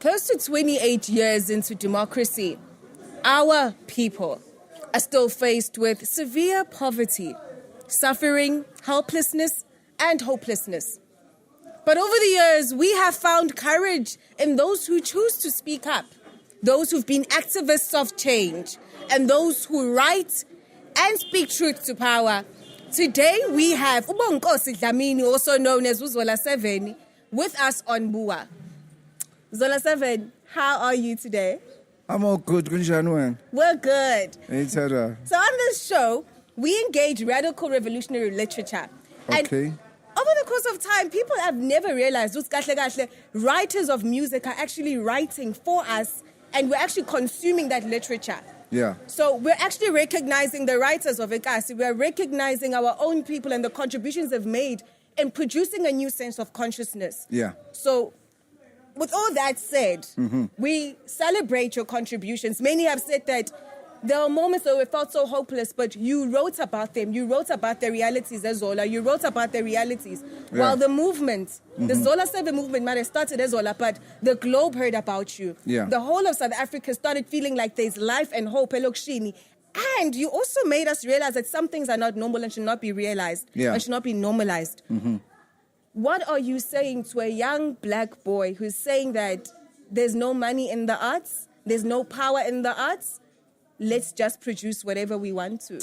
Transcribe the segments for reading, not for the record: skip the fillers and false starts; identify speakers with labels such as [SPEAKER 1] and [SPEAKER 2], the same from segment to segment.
[SPEAKER 1] Close to 28 years into democracy, our people are still faced with severe poverty, suffering, helplessness, and hopelessness. But over the years, we have found courage in those who choose to speak up, those who've been activists of change, and those who write and speak truth to power. Today, we have Bonginkosi Dlamini, also known as ZOLA 7, with us on Bua. ZOLA 7, how are you today?
[SPEAKER 2] I'm all good.
[SPEAKER 1] We're good.
[SPEAKER 2] So
[SPEAKER 1] So on this show, we engage radical revolutionary literature.
[SPEAKER 2] Okay.
[SPEAKER 1] And over the course of time, people have never realized that writers of music are actually writing for us, and we're actually consuming that literature.
[SPEAKER 2] Yeah.
[SPEAKER 1] So we're actually recognizing the writers of Ekasi. We're recognizing our own people and the contributions they've made in producing a new sense of consciousness.
[SPEAKER 2] Yeah.
[SPEAKER 1] So with all that said, we celebrate your contributions. Many have said that there are moments where we felt so hopeless, but you wrote about them. You wrote about the realities as Zola. You wrote about the realities.
[SPEAKER 2] Yeah.
[SPEAKER 1] While the movement, the ZOLA 7 movement might have started as Zola, but the globe heard about you.
[SPEAKER 2] Yeah.
[SPEAKER 1] The whole of South Africa started feeling like there's life and hope. Elokshini. And you also made us realize that some things are not normal and should not be realized.
[SPEAKER 2] Yeah.
[SPEAKER 1] And should not be normalized. What are you saying to a young black boy who's saying that there's no money in the arts, there's no power in the arts? Let's just produce whatever we want to.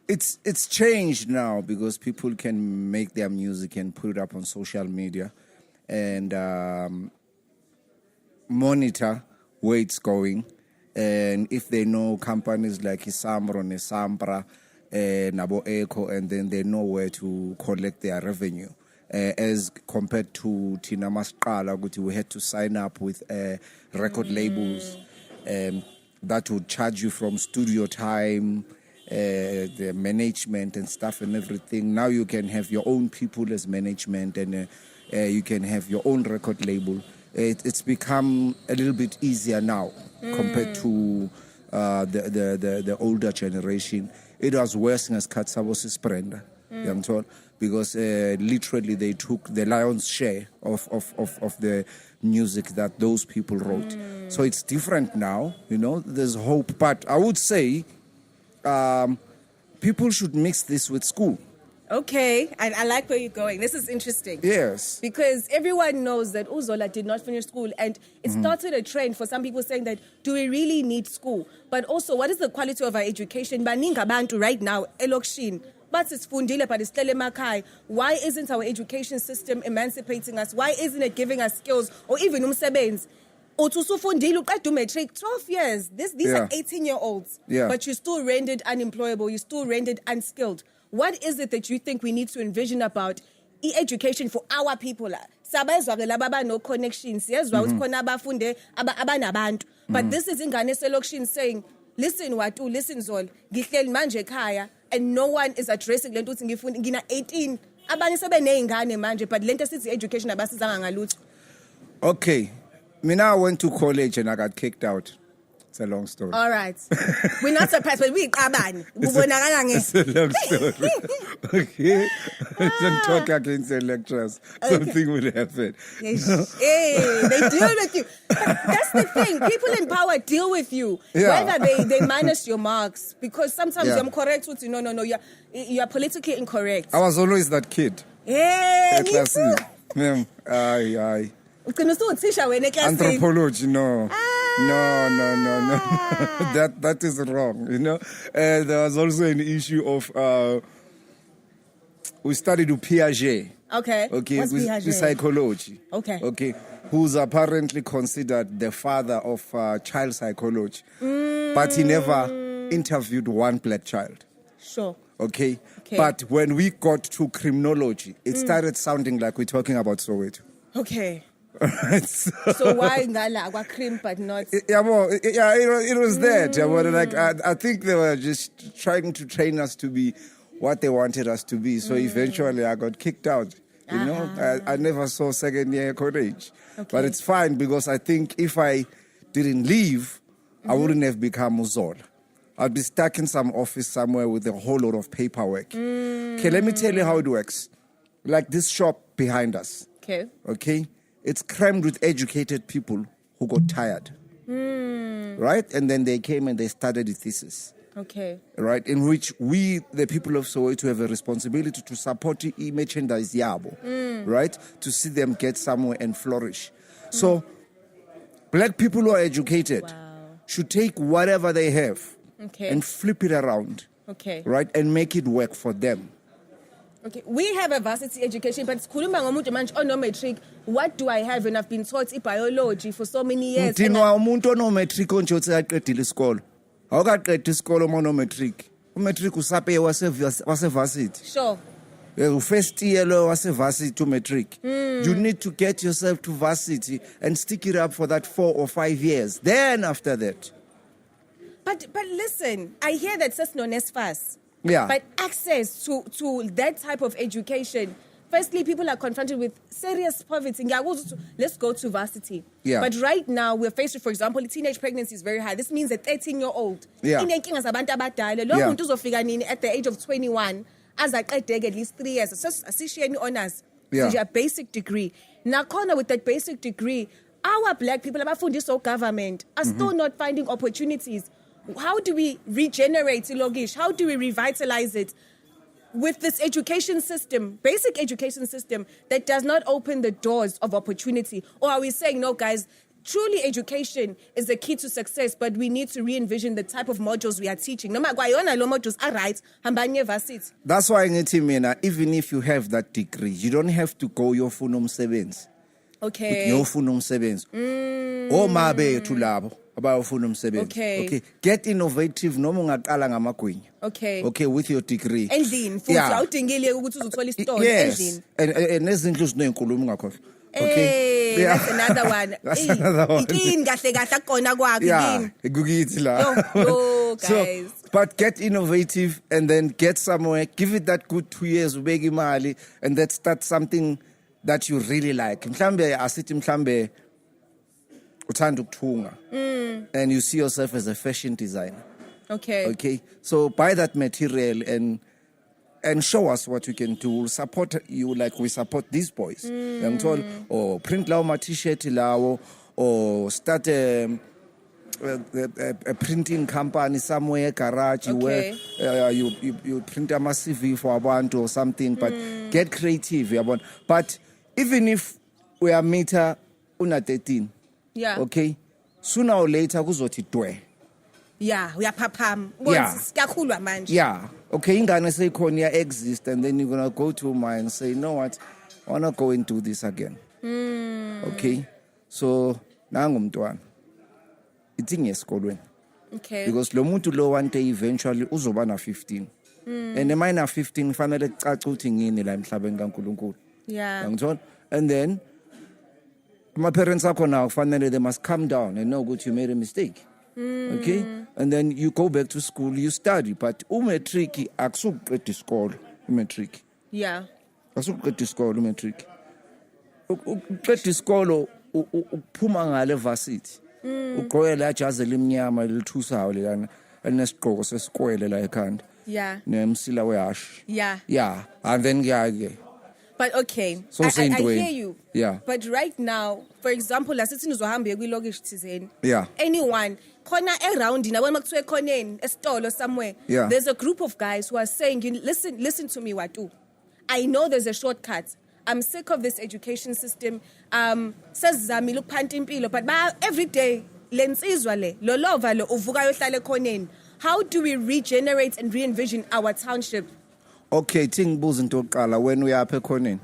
[SPEAKER 2] It's changed now because people can make their music and put it up on social media and monitor where it's going. And if they know companies like Isamro, Nesampra, Nabo Eco, and then they know where to collect their revenue. As compared to Tina Masqala, we had to sign up with record labels that would charge you from studio time, the management and stuff and everything. Now you can have your own people as management and you can have your own record label. It's become a little bit easier now compared to the older generation. It was worse as Katsavosis Brenda, young told, because literally they took the lion's share of the music that those people wrote. So it's different now, there's hope. But I would say people should mix this with school.
[SPEAKER 1] Okay, I like where you're going. This is interesting.
[SPEAKER 2] Yes.
[SPEAKER 1] Because everyone knows that Zola did not finish school, and it started a trend for some people saying that, do we really need school? But also, what is the quality of our education? Baningi abantu right now, elokishini, but it's fundile, but it's emakhaya. Why isn't our education system emancipating us? Why isn't it giving us skills or even umsebenzi? Utusufundile uqeda matric 12 years. These are 18-year-olds.
[SPEAKER 2] Yeah.
[SPEAKER 1] But you're still rendered unemployable. You're still rendered unskilled. What is it that you think we need to envision about education for our people? Sabazwa no connections. But this is ingane selokishini saying, listen Watu, listen Zol, ngihleli manje ekhaya, and no one is addressing lento uthi ngifunda ngina 18. Abanye sebeneyingane manje, but lento sithi education abasizanga ngalutho.
[SPEAKER 2] Okay. I went to college and I got kicked out. It's a long story.
[SPEAKER 1] All right. We're not surprised, but we qabani.
[SPEAKER 2] It's a long story. Okay. Don't talk against the lecturers.
[SPEAKER 1] Okay.
[SPEAKER 2] Something will happen.
[SPEAKER 1] Yes. Hey, they deal with you. That's the thing. People in power deal with you.
[SPEAKER 2] Yeah.
[SPEAKER 1] Whether they minus your marks. Because sometimes
[SPEAKER 2] Yeah.
[SPEAKER 1] I'm correct with you. No, you're politically incorrect.
[SPEAKER 2] I was always that kid.
[SPEAKER 1] Hey, me too.
[SPEAKER 2] Ma'am, aye.
[SPEAKER 1] Anthropology,
[SPEAKER 2] Anthropology, no. No. That is wrong, There was also an issue of, we studied with Piaget.
[SPEAKER 1] Okay.
[SPEAKER 2] What's
[SPEAKER 1] Piaget?
[SPEAKER 2] With psychology.
[SPEAKER 1] Okay.
[SPEAKER 2] Who's apparently considered the father of child psychology. But he never interviewed one black child.
[SPEAKER 1] Sure.
[SPEAKER 2] Okay. But when we got to criminology, it started sounding like we're talking about Soweto.
[SPEAKER 1] Okay.
[SPEAKER 2] So
[SPEAKER 1] why ngala akwa but not?
[SPEAKER 2] It was that. I think they were just trying to train us to be what they wanted us to be. So eventually I got kicked out. I never saw second year college. Okay. But it's fine because I think if I didn't leave, I wouldn't have become Zola. I'd be stuck in some office somewhere with a whole lot of paperwork. Okay, let me tell you how it works. Like this shop behind us.
[SPEAKER 1] Okay.
[SPEAKER 2] It's crammed with educated people who got tired. Right? And then they came and they started the thesis.
[SPEAKER 1] Okay.
[SPEAKER 2] Right? In which we, the people of Soweto, have a responsibility to support the merchandise yabo. Right? To see them get somewhere and flourish. So, black people who are educated should take whatever they have and flip it around.
[SPEAKER 1] Okay.
[SPEAKER 2] Right? And make it work for them.
[SPEAKER 1] Okay, we have a varsity education, but what do I have when I've been taught biology for so many years?
[SPEAKER 2] Umuntu onometric onje uthi aqedile isikolo. Awukaqedi isikolo monometric. Umetric usape wase varsity.
[SPEAKER 1] Sure.
[SPEAKER 2] First year lo wase varsity to metric. You need to get yourself to varsity and stick it up for that 4 or 5 years. Then after that.
[SPEAKER 1] But listen, I hear that says known as fast.
[SPEAKER 2] Yeah.
[SPEAKER 1] But access to that type of education, firstly, people are confronted with serious poverty. Let's go to varsity.
[SPEAKER 2] Yeah.
[SPEAKER 1] But right now, we're faced with, for example, teenage pregnancy is very high. This means a 13-year-old.
[SPEAKER 2] Yeah.
[SPEAKER 1] At the age of 21, as I at least 3 years, association honors, a basic degree. Now, with that basic degree, our black people, our government, are still not finding opportunities. How do we regenerate Ilogish? How do we revitalize it with this education system, basic education system, that does not open the doors of opportunity? Or are we saying, no, guys, truly education is the key to success, but we need to re-envision the type of modules we are teaching? No matter modules are right,
[SPEAKER 2] that's why even if you have that degree, you don't have to go your funum sevens.
[SPEAKER 1] Okay.
[SPEAKER 2] Your funum sevens. Oh, my baby, to labo. Okay. Get innovative noma ungaqala ngamagwinya. Okay, with your degree.
[SPEAKER 1] Endlini futhi awudingile ukuthi uzothola isitolo endlini.
[SPEAKER 2] Nezindlu zinenkulumo ngakhohle.
[SPEAKER 1] Okay. That's another one.
[SPEAKER 2] That's another one.
[SPEAKER 1] Ikini kahle kahle akona kwakho
[SPEAKER 2] ikini. Kukithi la.
[SPEAKER 1] Yo, guys.
[SPEAKER 2] So, but get innovative and then get somewhere. Give it that good 2 years ubeke imali and then start something that you really like. Mhlambe asithi mhlambe uthanda ukuthunga and you see yourself as a fashion designer. Okay, so buy that material and show us what you can do. We'll support you like we support these boys. Or print lawo t-shirt lawo, or start a printing company somewhere, garage where you print a CV for abantu or something. But get creative, but even if we are meter una 13.
[SPEAKER 1] Yeah.
[SPEAKER 2] Okay. Sooner or later, kuzothi dwe.
[SPEAKER 1] Yeah, we are papam.
[SPEAKER 2] Yeah. Okay, ingane seyikhona exist, and then you're gonna go to mine and say, you know what, I wanna go and do this again. Okay. So nangumntwana. Ithi esikolweni.
[SPEAKER 1] Okay.
[SPEAKER 2] Because lo muntu lo one day eventually uzoba na 15. And am I na 15 fanele kucace ukuthi ngini la emhlabeni kaNkulunkulu.
[SPEAKER 1] Yeah.
[SPEAKER 2] And then my parents are now finally they must calm down and know that you made a mistake. Okay? And then you go back to school, you study. But umetric akusuqeda isikolo umetric.
[SPEAKER 1] Yeah.
[SPEAKER 2] Akusuqeda isikolo umetric. Uqeda isikolo uphuma ngale varsity. Ugqoke la jazi elimnyama elithusayo lelana elinesigqoko sesikwele la ekhanda.
[SPEAKER 1] Yeah.
[SPEAKER 2] Nemsila wehash.
[SPEAKER 1] Yeah.
[SPEAKER 2] Yeah. And then ke
[SPEAKER 1] but okay,
[SPEAKER 2] so
[SPEAKER 1] I hear you.
[SPEAKER 2] Yeah.
[SPEAKER 1] But right now, for example, asithi nizohamba kwilokish thizeni.
[SPEAKER 2] Yeah.
[SPEAKER 1] Anyone, khona around when makuthiwe khoneni esitolo somewhere.
[SPEAKER 2] Yeah.
[SPEAKER 1] There's a group of guys who are saying, listen to me, Watu. I know there's a shortcut. I'm sick of this education system. Sezizamile ukuphanta impilo, but every day lensizwa le lolova lo uvuka yohlala khoneni. How do we regenerate and re-envision our township?
[SPEAKER 2] Okay, buza into yokuqala when we are ekhoneni.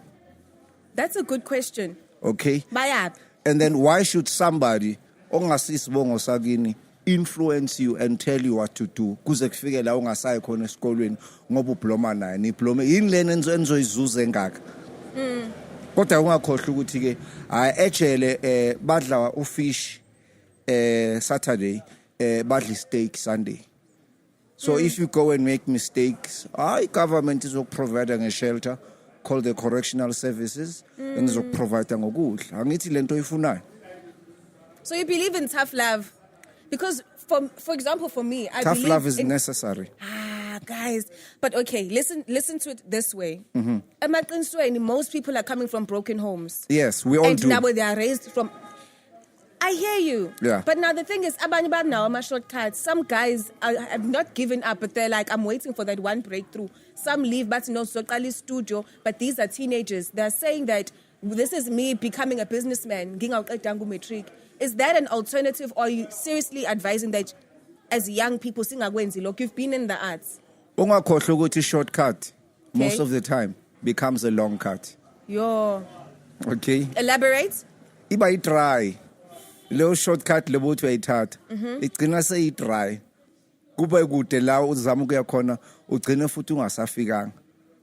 [SPEAKER 1] That's a good question.
[SPEAKER 2] Okay.
[SPEAKER 1] Bayaphi?
[SPEAKER 2] And then why should somebody ongasisibongo sakini influence you and tell you what to do kuze kufike la ungasayi khona esikolweni ngoba ubloma naye niblome yini lena enzoyizuza engaka. Kodwa ungakhohle ukuthi ke ejele badla ufish Saturday badla steak Sunday. So if you go and make mistakes, government is providing a shelter called the correctional services and is providing ngokudla. Angithi lento ifunayo.
[SPEAKER 1] So you believe in tough love? Because for example for me, I
[SPEAKER 2] tough
[SPEAKER 1] believe
[SPEAKER 2] love is necessary.
[SPEAKER 1] Guys, but okay, listen to it this way. Emaqinisweni, most people are coming from broken homes.
[SPEAKER 2] Yes, we all do.
[SPEAKER 1] And now they are raised from I hear you.
[SPEAKER 2] Yeah.
[SPEAKER 1] But now the thing is, abanye bab now my shortcuts. Some guys have not given up, but they're like, I'm waiting for that one breakthrough. Some leave, but no Sokali studio. But these are teenagers. They're saying that this is me becoming a businessman. Is that an alternative, or are you seriously advising that as young people, look, you've been in the arts?
[SPEAKER 2] Ungakhohlwa ukuthi shortcut most of the time becomes a long cut.
[SPEAKER 1] Yo.
[SPEAKER 2] Okay.
[SPEAKER 1] Elaborate.
[SPEAKER 2] Iba try. Lo shortcut lebo uthi uyayithatha. Igcina seyidry. Kube kude la uzama ukuya khona ugcine futhi ungasafikanga.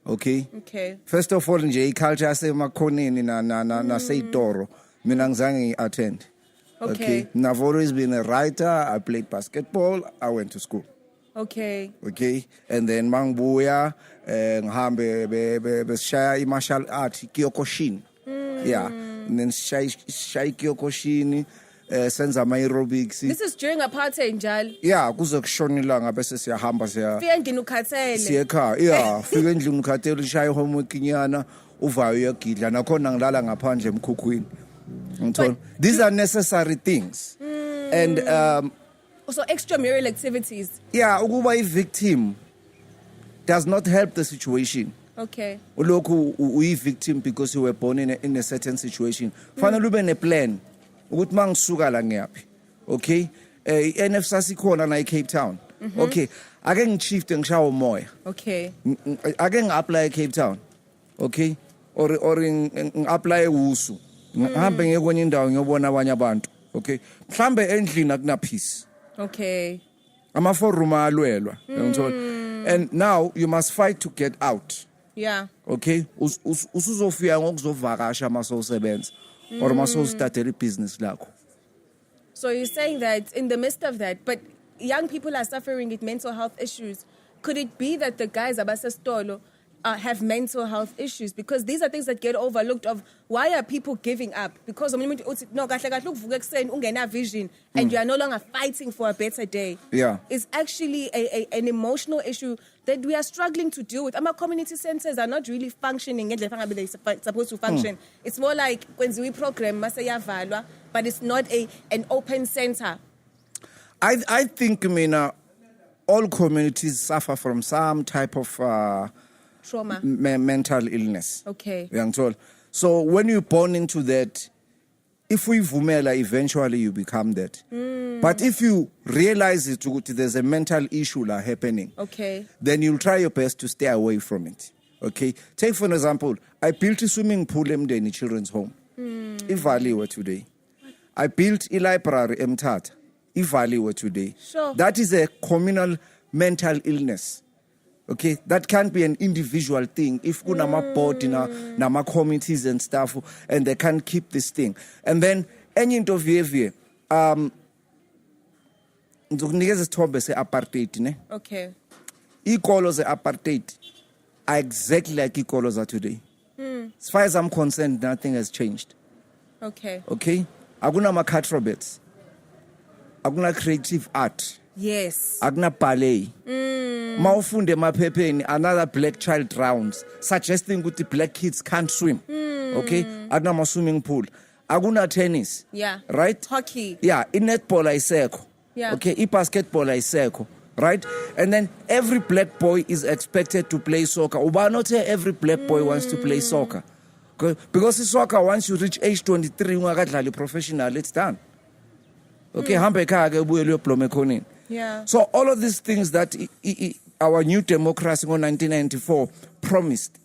[SPEAKER 2] Okay?
[SPEAKER 1] Okay.
[SPEAKER 2] First of all nje iculture yasemakhoneni na seyitoro mina ngizange attend. Okay. And I've always been a writer. I played basketball. I went to school.
[SPEAKER 1] Okay.
[SPEAKER 2] Okay. And then mangbuya ngihambe beshaya martial art Kyokushin. Yeah. And then shay Kyokushin senza ama aerobics.
[SPEAKER 1] This is during apartheid njalo.
[SPEAKER 2] Yeah, kuze kushona ilanga bese siyahamba
[SPEAKER 1] Fika endlini ukhathele.
[SPEAKER 2] Siyekhaya. Yeah, fika endlini ukhathele ushaya homework inyana uvayo uyagidla nakhona ngilala ngaphandle emkhukhwini. These are necessary things. And
[SPEAKER 1] so extramural activities.
[SPEAKER 2] Yeah, ukuba a victim does not help the situation.
[SPEAKER 1] Okay.
[SPEAKER 2] Uloku uyi victim because you were born in a certain situation. Fanele ube ne plan ukuthi mangisuka la ngiyaphi. Okay? NFSA sikhona na Cape Town. Okay. Ake ngichifte ngishawa umoya.
[SPEAKER 1] Okay.
[SPEAKER 2] Ake ngi-apply Cape Town. Okay? Or ngi-apply usu. Ngihambe ngiye kwenye indawo ngiyobona abanye abantu. Okay? Mhlambe endlini akuna peace.
[SPEAKER 1] Okay.
[SPEAKER 2] Ama forum alwelwa. And now you must fight to get out.
[SPEAKER 1] Yeah.
[SPEAKER 2] Okay? Usuzofika ngokuzovakasha masosebenza or masostartela business lakho.
[SPEAKER 1] So you're saying that in the midst of that, but young people are suffering with mental health issues. Could it be that the guys abasestolo have mental health issues? Because these are things that get overlooked of why are people giving up? Because no, ungena vision and you are no longer fighting for a better day.
[SPEAKER 2] Yeah.
[SPEAKER 1] It's actually an emotional issue that we are struggling to deal with. Our community centers are not really functioning as they're supposed to function. It's more like when we program, but it's not an open center.
[SPEAKER 2] I think, all communities suffer from some type of
[SPEAKER 1] trauma,
[SPEAKER 2] mental illness.
[SPEAKER 1] Okay.
[SPEAKER 2] So when you're born into that, if we vumela, eventually you become that. But if you realize there's a mental issue happening,
[SPEAKER 1] okay,
[SPEAKER 2] then you'll try your best to stay away from it. Okay. Take for an example, I built a swimming pool in the children's home. Ivaliwe today. I built a library Mthatha. Ivaliwe today.
[SPEAKER 1] Sure.
[SPEAKER 2] That is a communal mental illness. Okay, that can't be an individual thing. If kunama board nama committees and stuff, and they can't keep this thing, and then any interview, apartheid, ne?
[SPEAKER 1] Okay.
[SPEAKER 2] Equals apartheid are exactly like equals are today. As far as I'm concerned, nothing has changed.
[SPEAKER 1] Okay.
[SPEAKER 2] Okay, aguna macatrobets, aguna creative art.
[SPEAKER 1] Yes.
[SPEAKER 2] Agna ballet. Maufunde maphepheni another black child drowns, suggesting that the black kids can't swim. Okay? Agna ma swimming pool. Aguna tennis.
[SPEAKER 1] Yeah.
[SPEAKER 2] Right?
[SPEAKER 1] Hockey.
[SPEAKER 2] Yeah. I-netball ayiseko.
[SPEAKER 1] Yeah.
[SPEAKER 2] Okay. I-basketball ayiseko. Right? And then every black boy is expected to play soccer. Uba not every black boy wants to play soccer. Because soccer, once you reach age 23, ungakadlali professional, it's done. Okay, hambe ekhaya ke ubuye uyobloma ekhoneni.
[SPEAKER 1] Yeah.
[SPEAKER 2] So all of these things that our new democracy in 1994 promised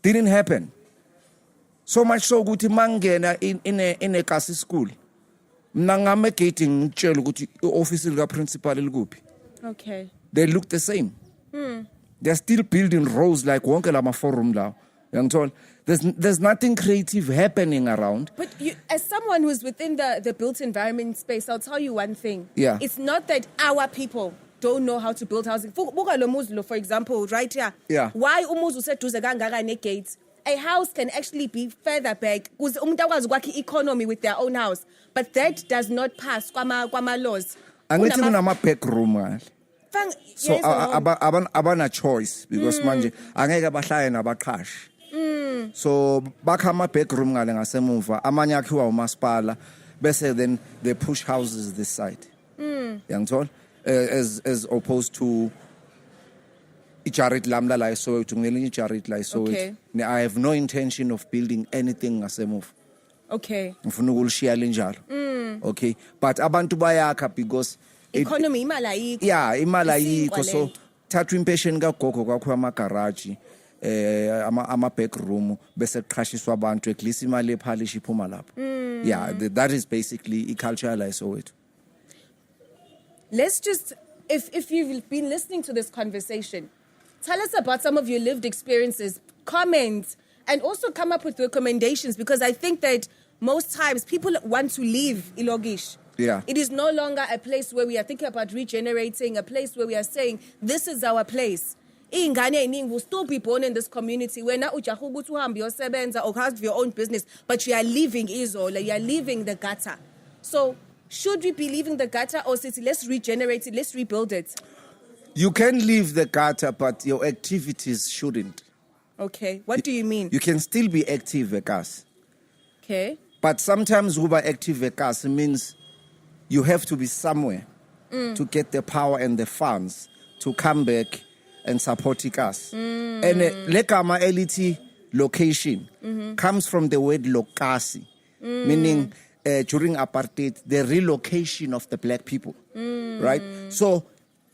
[SPEAKER 2] didn't happen. So much so ukuthi mangena in a kasi school. Mina ngame gating ngitshela ukuthi ioffice lika principal likuphi.
[SPEAKER 1] Okay.
[SPEAKER 2] They look the same. They're still building rows like wonke lama forum lawo. Yangithola. There's nothing creative happening around.
[SPEAKER 1] But you, as someone who's within the built environment space, I'll tell you one thing.
[SPEAKER 2] Yeah.
[SPEAKER 1] It's not that our people don't know how to build housing. For example, right here.
[SPEAKER 2] Yeah.
[SPEAKER 1] Why umuzu seduze kangaka negates? A house can actually be further back. Because umuntu akwazi ukwakha economy with their own house. But that does not pass kwama laws.
[SPEAKER 2] Angithi kunama back room ngale. So abana choice because manje angeke bahlale nabaqhashi. So bakha ama back room ngale ngasemuva amanye akhiwa umasipala bese then they push houses this side. Yangithola? As opposed to ijarit lamla la iSoweto ngelinye ijarit la iSoweto.
[SPEAKER 1] Okay.
[SPEAKER 2] I have no intention of building anything ngasemuva.
[SPEAKER 1] Okay.
[SPEAKER 2] Ngifuna ukulishiya linjalo. Okay, but abantu bayakha because
[SPEAKER 1] Economy imali ayikho.
[SPEAKER 2] yeah, imali ayikho,
[SPEAKER 1] Isinkwa
[SPEAKER 2] so
[SPEAKER 1] lento.
[SPEAKER 2] thathwa impatient kagogo kwakho amagaraji ama back room bese kuqhashiswa abantu at least imali ephalisha iphuma lapho. Yeah, that is basically iculture la iSoweto.
[SPEAKER 1] Let's just, if you've been listening to this conversation, tell us about some of your lived experiences, comment, and also come up with recommendations, because I think that most times people want to leave Ilogish.
[SPEAKER 2] Yeah.
[SPEAKER 1] It is no longer a place where we are thinking about regenerating, a place where we are saying, this is our place. Ingane eningi will still be born in this community where now ujaha ukuthi uhambe uyosebenza or have your own business, but you are leaving Izola, you are leaving the gutter. So should we be leaving the gutter, or city? Let's regenerate it, let's rebuild it.
[SPEAKER 2] You can leave the gutter, but your activities shouldn't.
[SPEAKER 1] Okay, what do you mean?
[SPEAKER 2] You can still be active ekas.
[SPEAKER 1] Okay.
[SPEAKER 2] But sometimes uba active ekas means you have to be somewhere to get the power and the funds to come back and support us. And lekama eliti location comes from the word lokasi, meaning during apartheid, the relocation of the black people, right? So,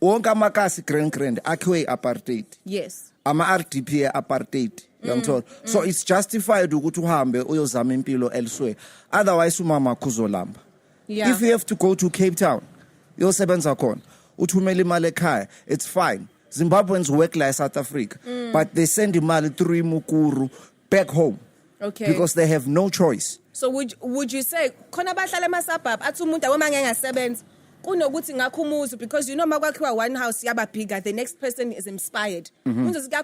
[SPEAKER 2] wonke amakasi grand akhiwe apartheid.
[SPEAKER 1] Yes.
[SPEAKER 2] Ama RDP apartheid. So it's justified ukuthi uhambe uyozama impilo elsewhere. Otherwise umama kuzolamba.
[SPEAKER 1] Yeah.
[SPEAKER 2] If you have to go to Cape Town, uyosebenza khona, uthumela imali ekhaya, it's fine. Zimbabweans work like South Africa, but they send imali through Mukuru back home.
[SPEAKER 1] Okay.
[SPEAKER 2] Because they have no choice.
[SPEAKER 1] So would you say khona bahlala emasabhabhu athi umuntu awoma ngeke ngasebenza kunokuthi ngakho umuzi, because you know makwakhiwa one house yaba bigger, the next person is inspired.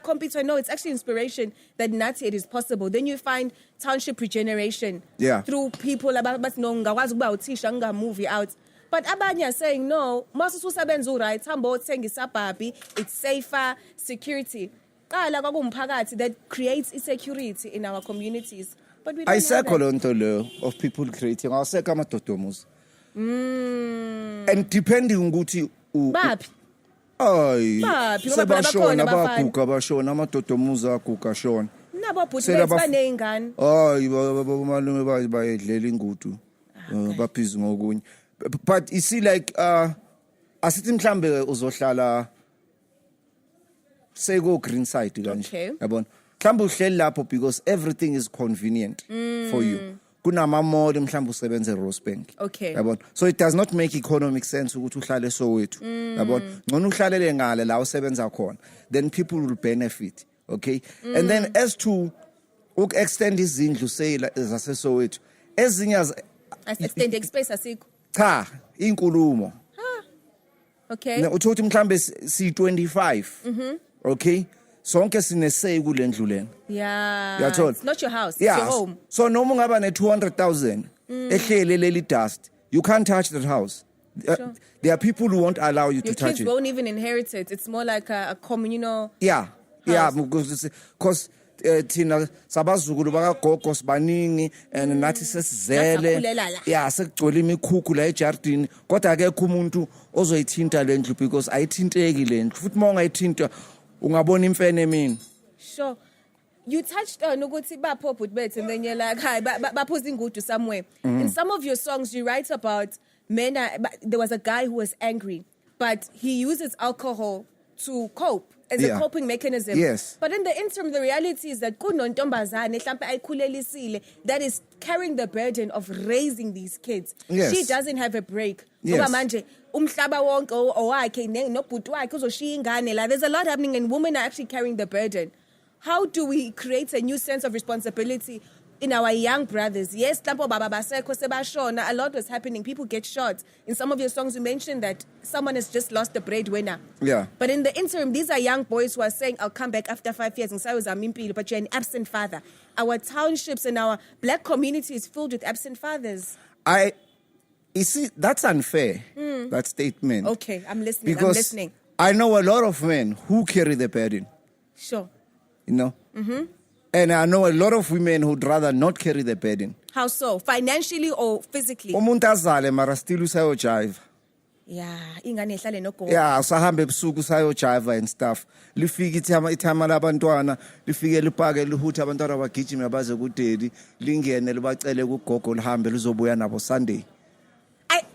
[SPEAKER 1] Compete. No, it's actually inspiration that nathi it is possible. Then you find township regeneration through people abathi no ngakwazi ukuba uthisha ngingamuvi out. But abanye are saying no, masususebenza uright, hamba othenga isabhabhi, it's safer, security. Qala kwakumphakathi that creates insecurity in our communities. But we don't have that.
[SPEAKER 2] Of people creating awaseka amadodomuzi. And depending ukuthi
[SPEAKER 1] Baphi?
[SPEAKER 2] Ay,
[SPEAKER 1] Baphi ngoba
[SPEAKER 2] sebashona
[SPEAKER 1] bakhona abafana.
[SPEAKER 2] baguga bashona amadodomuzi aguga shona.
[SPEAKER 1] Nabo bhuti bethu baneyingane.
[SPEAKER 2] Hayi malume bayedlela ingudu. Baphizi ngokunye. But you see, like asithi mhlambe uzohlala sego green side kanje.
[SPEAKER 1] Okay.
[SPEAKER 2] Yabona. Mhlambe uhleli lapho because everything is convenient for you. Kunama mall mhlambe usebenze Rosebank.
[SPEAKER 1] Okay.
[SPEAKER 2] Yabona. So it does not make economic sense ukuthi uhlale Soweto. Yabona. Ngcono uhlalele ngale la usebenza khona. Then people will benefit. Okay? And then as to extend izindlu say zase Soweto. Ezinye
[SPEAKER 1] Extended space asikho.
[SPEAKER 2] cha inkulumo.
[SPEAKER 1] Okay.
[SPEAKER 2] Na uthothi mhlambe si 25. Okay? Sonke sine say kule ndlu lena.
[SPEAKER 1] Yeah. It's not your house,
[SPEAKER 2] Yeah.
[SPEAKER 1] it's your home.
[SPEAKER 2] So noma ungaba ne 200,000 ehlele leli dust, you can't touch that house.
[SPEAKER 1] Sure.
[SPEAKER 2] There are people who won't allow you
[SPEAKER 1] Your
[SPEAKER 2] to touch
[SPEAKER 1] kids
[SPEAKER 2] it.
[SPEAKER 1] won't even inherit it. It's more like a communal.
[SPEAKER 2] Yeah. Yeah, because thina sabazukulu bakagogo sibaningi and nathi sesizele.
[SPEAKER 1] Nasakhulela la.
[SPEAKER 2] Yeah, sekugcwele imikhukhu la ejardini. Kodwa akekho umuntu ozoyithinta le ndlu because ayithinteki le ndlu. Futhi uma ungayithinta ungabona imfene emini.
[SPEAKER 1] Sure. You touched on ukuthi bapho bhuti bethu, and then you're like, hi, baphoza ingudu somewhere. In some of your songs, you write about men. There was a guy who was angry, but he uses alcohol to cope as a coping mechanism.
[SPEAKER 2] Yes.
[SPEAKER 1] But in the interim, the reality is that kunontombazane mhlambe ayikhulelisile that is carrying the burden of raising these kids.
[SPEAKER 2] Yes.
[SPEAKER 1] She doesn't have a break.
[SPEAKER 2] Yes.
[SPEAKER 1] Ngoba manje umhlaba wonke owakhe nobhuti wakhe uzoshiya ingane la. There's a lot happening and women are actually carrying the burden. How do we create a new sense of responsibility in our young brothers? Yes, Tampo Baba Baseko Sebashona, a lot was happening. People get shot. In some of your songs, you mentioned that someone has just lost the breadwinner.
[SPEAKER 2] Yeah.
[SPEAKER 1] But in the interim, these are young boys who are saying, I'll come back after 5 years. And so was Amimpilo, but you're an absent father. Our townships and our black community is filled with absent fathers.
[SPEAKER 2] You see, that's unfair, that statement.
[SPEAKER 1] Okay, I'm listening.
[SPEAKER 2] Because
[SPEAKER 1] I'm listening.
[SPEAKER 2] I know a lot of men who carry the burden.
[SPEAKER 1] Sure.
[SPEAKER 2] You know? And I know a lot of women who'd rather not carry the burden.
[SPEAKER 1] How so? Financially or physically?
[SPEAKER 2] Umuntu azale mara still usayojive.
[SPEAKER 1] Yeah, ingane ihlale nogogo.
[SPEAKER 2] Yeah, usahambe ebusuku usayojive and stuff. Lifike ithama labantwana, lifike lipake lihuthi abantwana bagijime baze kudedi, lingene libacele kugogo lihambe lizobuya nabo Sunday.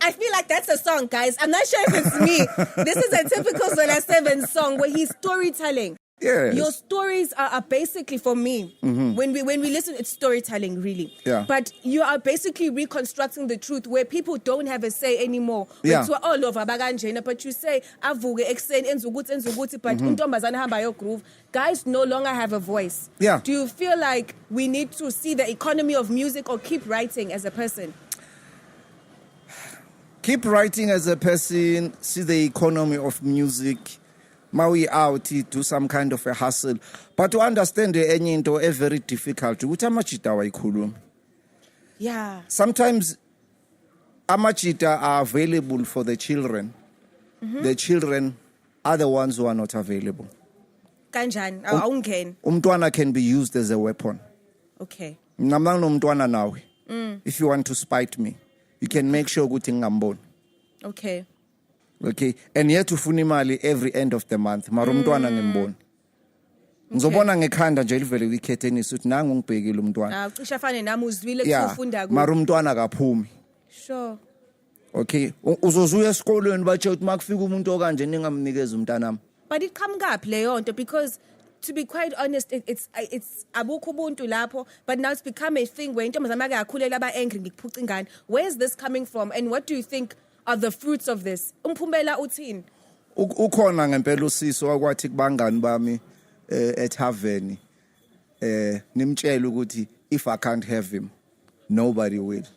[SPEAKER 1] I feel like that's a song, guys. I'm not sure if it's me. This is a typical Zola 7 song where he's storytelling.
[SPEAKER 2] Yes.
[SPEAKER 1] Your stories are basically, for me, when we listen, it's storytelling, really.
[SPEAKER 2] Yeah.
[SPEAKER 1] But you are basically reconstructing the truth where people don't have a say anymore.
[SPEAKER 2] Yeah.
[SPEAKER 1] We're all over baganjena, but you say, avuge exen enzuguti, but untombazana hamba yo groove. Guys no longer have a voice.
[SPEAKER 2] Yeah.
[SPEAKER 1] Do you feel like we need to see the economy of music or keep writing as a person?
[SPEAKER 2] Keep writing as a person, see the economy of music. Maui out, do some kind of a hustle. But to understand the into a very difficult.
[SPEAKER 1] Yeah.
[SPEAKER 2] Sometimes amachita are available for the children. The children are the ones who are not available.
[SPEAKER 1] Kanjani? Awungeni.
[SPEAKER 2] Umntwana can be used as a weapon.
[SPEAKER 1] Okay.
[SPEAKER 2] If you want to spite me, you can make sure ukuthi ngamboni.
[SPEAKER 1] Okay.
[SPEAKER 2] Okay, and yet ufuna imali every end of the month. Mara umntwana ngemboni. Ngizobona ngekhanda nje livele kwikhethenisi ukuthi nangu ngibhekile umntwana.
[SPEAKER 1] Cisha fane nami uzwile
[SPEAKER 2] Yeah,
[SPEAKER 1] kufunda ku.
[SPEAKER 2] mara umntwana akaphumi.
[SPEAKER 1] Sure.
[SPEAKER 2] Okay, uzozuya esikolweni batshe ukuthi makufika umuntu okanje ningamnikeza umntanami.
[SPEAKER 1] But it come up leyo nto because to be quite honest, it's abukho ubuntu lapho, but now it's become a thing where intombazana make akhulela aba angry ngikuphuca ingane. Where is this coming from and what do you think are the fruits of this? Umphumela uthini?
[SPEAKER 2] Ukhona ngempela usiso wakwathi kubangani bami eThaveni nimtshela ukuthi if I can't have him nobody will.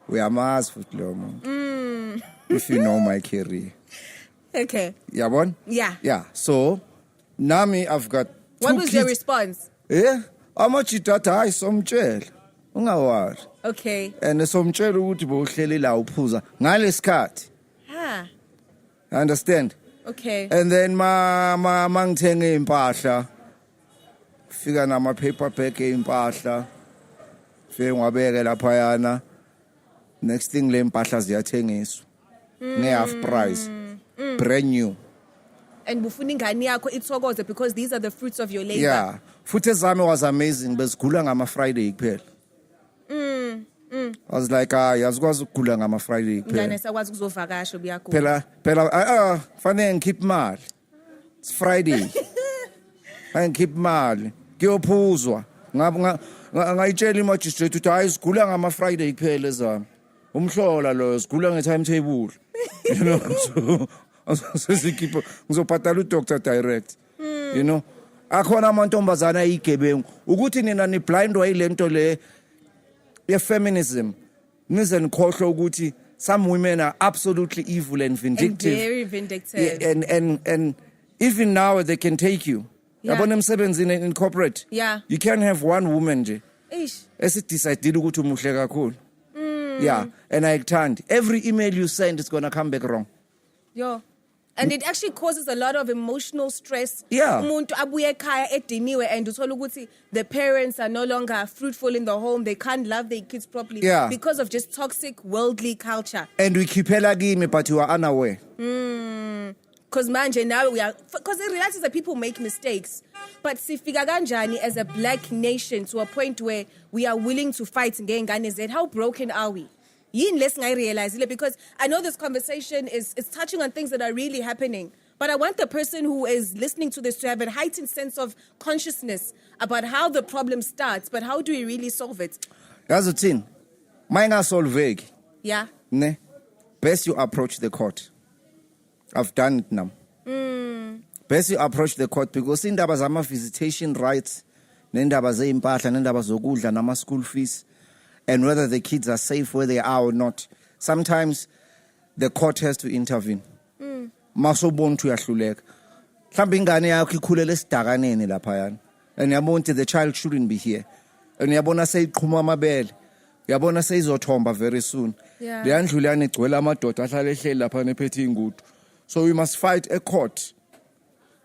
[SPEAKER 2] Uyamazi futhi lo muntu. If you know my career.
[SPEAKER 1] Okay.
[SPEAKER 2] Yabona?
[SPEAKER 1] Yeah.
[SPEAKER 2] Yeah. So nami I've got
[SPEAKER 1] What was your response?
[SPEAKER 2] Yeah. Amachita hayi somtshela. Ungawari.
[SPEAKER 1] Okay.
[SPEAKER 2] And somtshela ukuthi bohleli la uphuza ngalesikhathi.
[SPEAKER 1] Ah.
[SPEAKER 2] Understand?
[SPEAKER 1] Okay.
[SPEAKER 2] And then mangithenge impahla fika nama paperback eimpahla fike ngwabeke lapha yana next thing le impahla ziyathengiswa nge half price brand new.
[SPEAKER 1] And bufuna ingane yakho ithokoze because these are the fruits of your labor.
[SPEAKER 2] Yeah. Futhi ezami was amazing bezigula ngama Friday kuphela. I was like yazikwazi ukugula ngama Friday kuphela.
[SPEAKER 1] Ngane sakwazi kuzovakasha ubuyagula.
[SPEAKER 2] Phela fanele ngikhiphe imali. It's Friday. Ngikhiphe imali. Kuyophuzwa. Ngayitshela imagistrate ukuthi hayi sigula ngama Friday kuphela ezami. Umhlola lo sigula nge timetable. You know. So ngizobhatala udoctor direct. You know. Akhona amantombazana ayigebengu ukuthi nina ni blind way lento le ye feminism. Nize nikhohlwe ukuthi some women are absolutely evil and vindictive.
[SPEAKER 1] And very vindictive.
[SPEAKER 2] And even now they can take you.
[SPEAKER 1] Yeah.
[SPEAKER 2] Yabona emsebenzini in corporate.
[SPEAKER 1] Yeah.
[SPEAKER 2] You can't have one woman nje.
[SPEAKER 1] Eish.
[SPEAKER 2] Esidecide ukuthi umuhle kakhulu. Yeah, and ayikuthandi. Every email you send is going to come back wrong.
[SPEAKER 1] Yo. And it actually causes a lot of emotional stress.
[SPEAKER 2] Yeah.
[SPEAKER 1] Umuntu abuye ekhaya ediniwe and uthola ukuthi the parents are no longer fruitful in the home. They can't love their kids properly.
[SPEAKER 2] Yeah.
[SPEAKER 1] Because of just toxic worldly culture.
[SPEAKER 2] And we keep kimi, but you are unaware.
[SPEAKER 1] Because manje now we are, because it realizes that people make mistakes. But sifika kanjani as a black nation to a point where we are willing to fight ngengane zethu? How broken are we? Yini lesingayirealize because I know this conversation is touching on things that are really happening. But I want the person who is listening to this to have a heightened sense of consciousness about how the problem starts, but how do we really solve it?
[SPEAKER 2] That's the thing. Mine solve.
[SPEAKER 1] Yeah.
[SPEAKER 2] Ne? Best you approach the court. I've done it now. Best you approach the court because indaba zama visitation rights, nendaba zeimpahla, nendaba zokudla nama school fees, and whether the kids are safe where they are or not. Sometimes the court has to intervene. Masobontu yahluleka. Mhlawumbe ingane yakho ikhulele esidakaneni lapha yana. And yabona the child shouldn't be here. And yabona seyiqhuma amabele. Yabona seyizothomba very soon.
[SPEAKER 1] Yeah.
[SPEAKER 2] Leyandlu leyana igcwele amadoda ahlala ehleli lapha nephethe ingudu. So we must fight a court.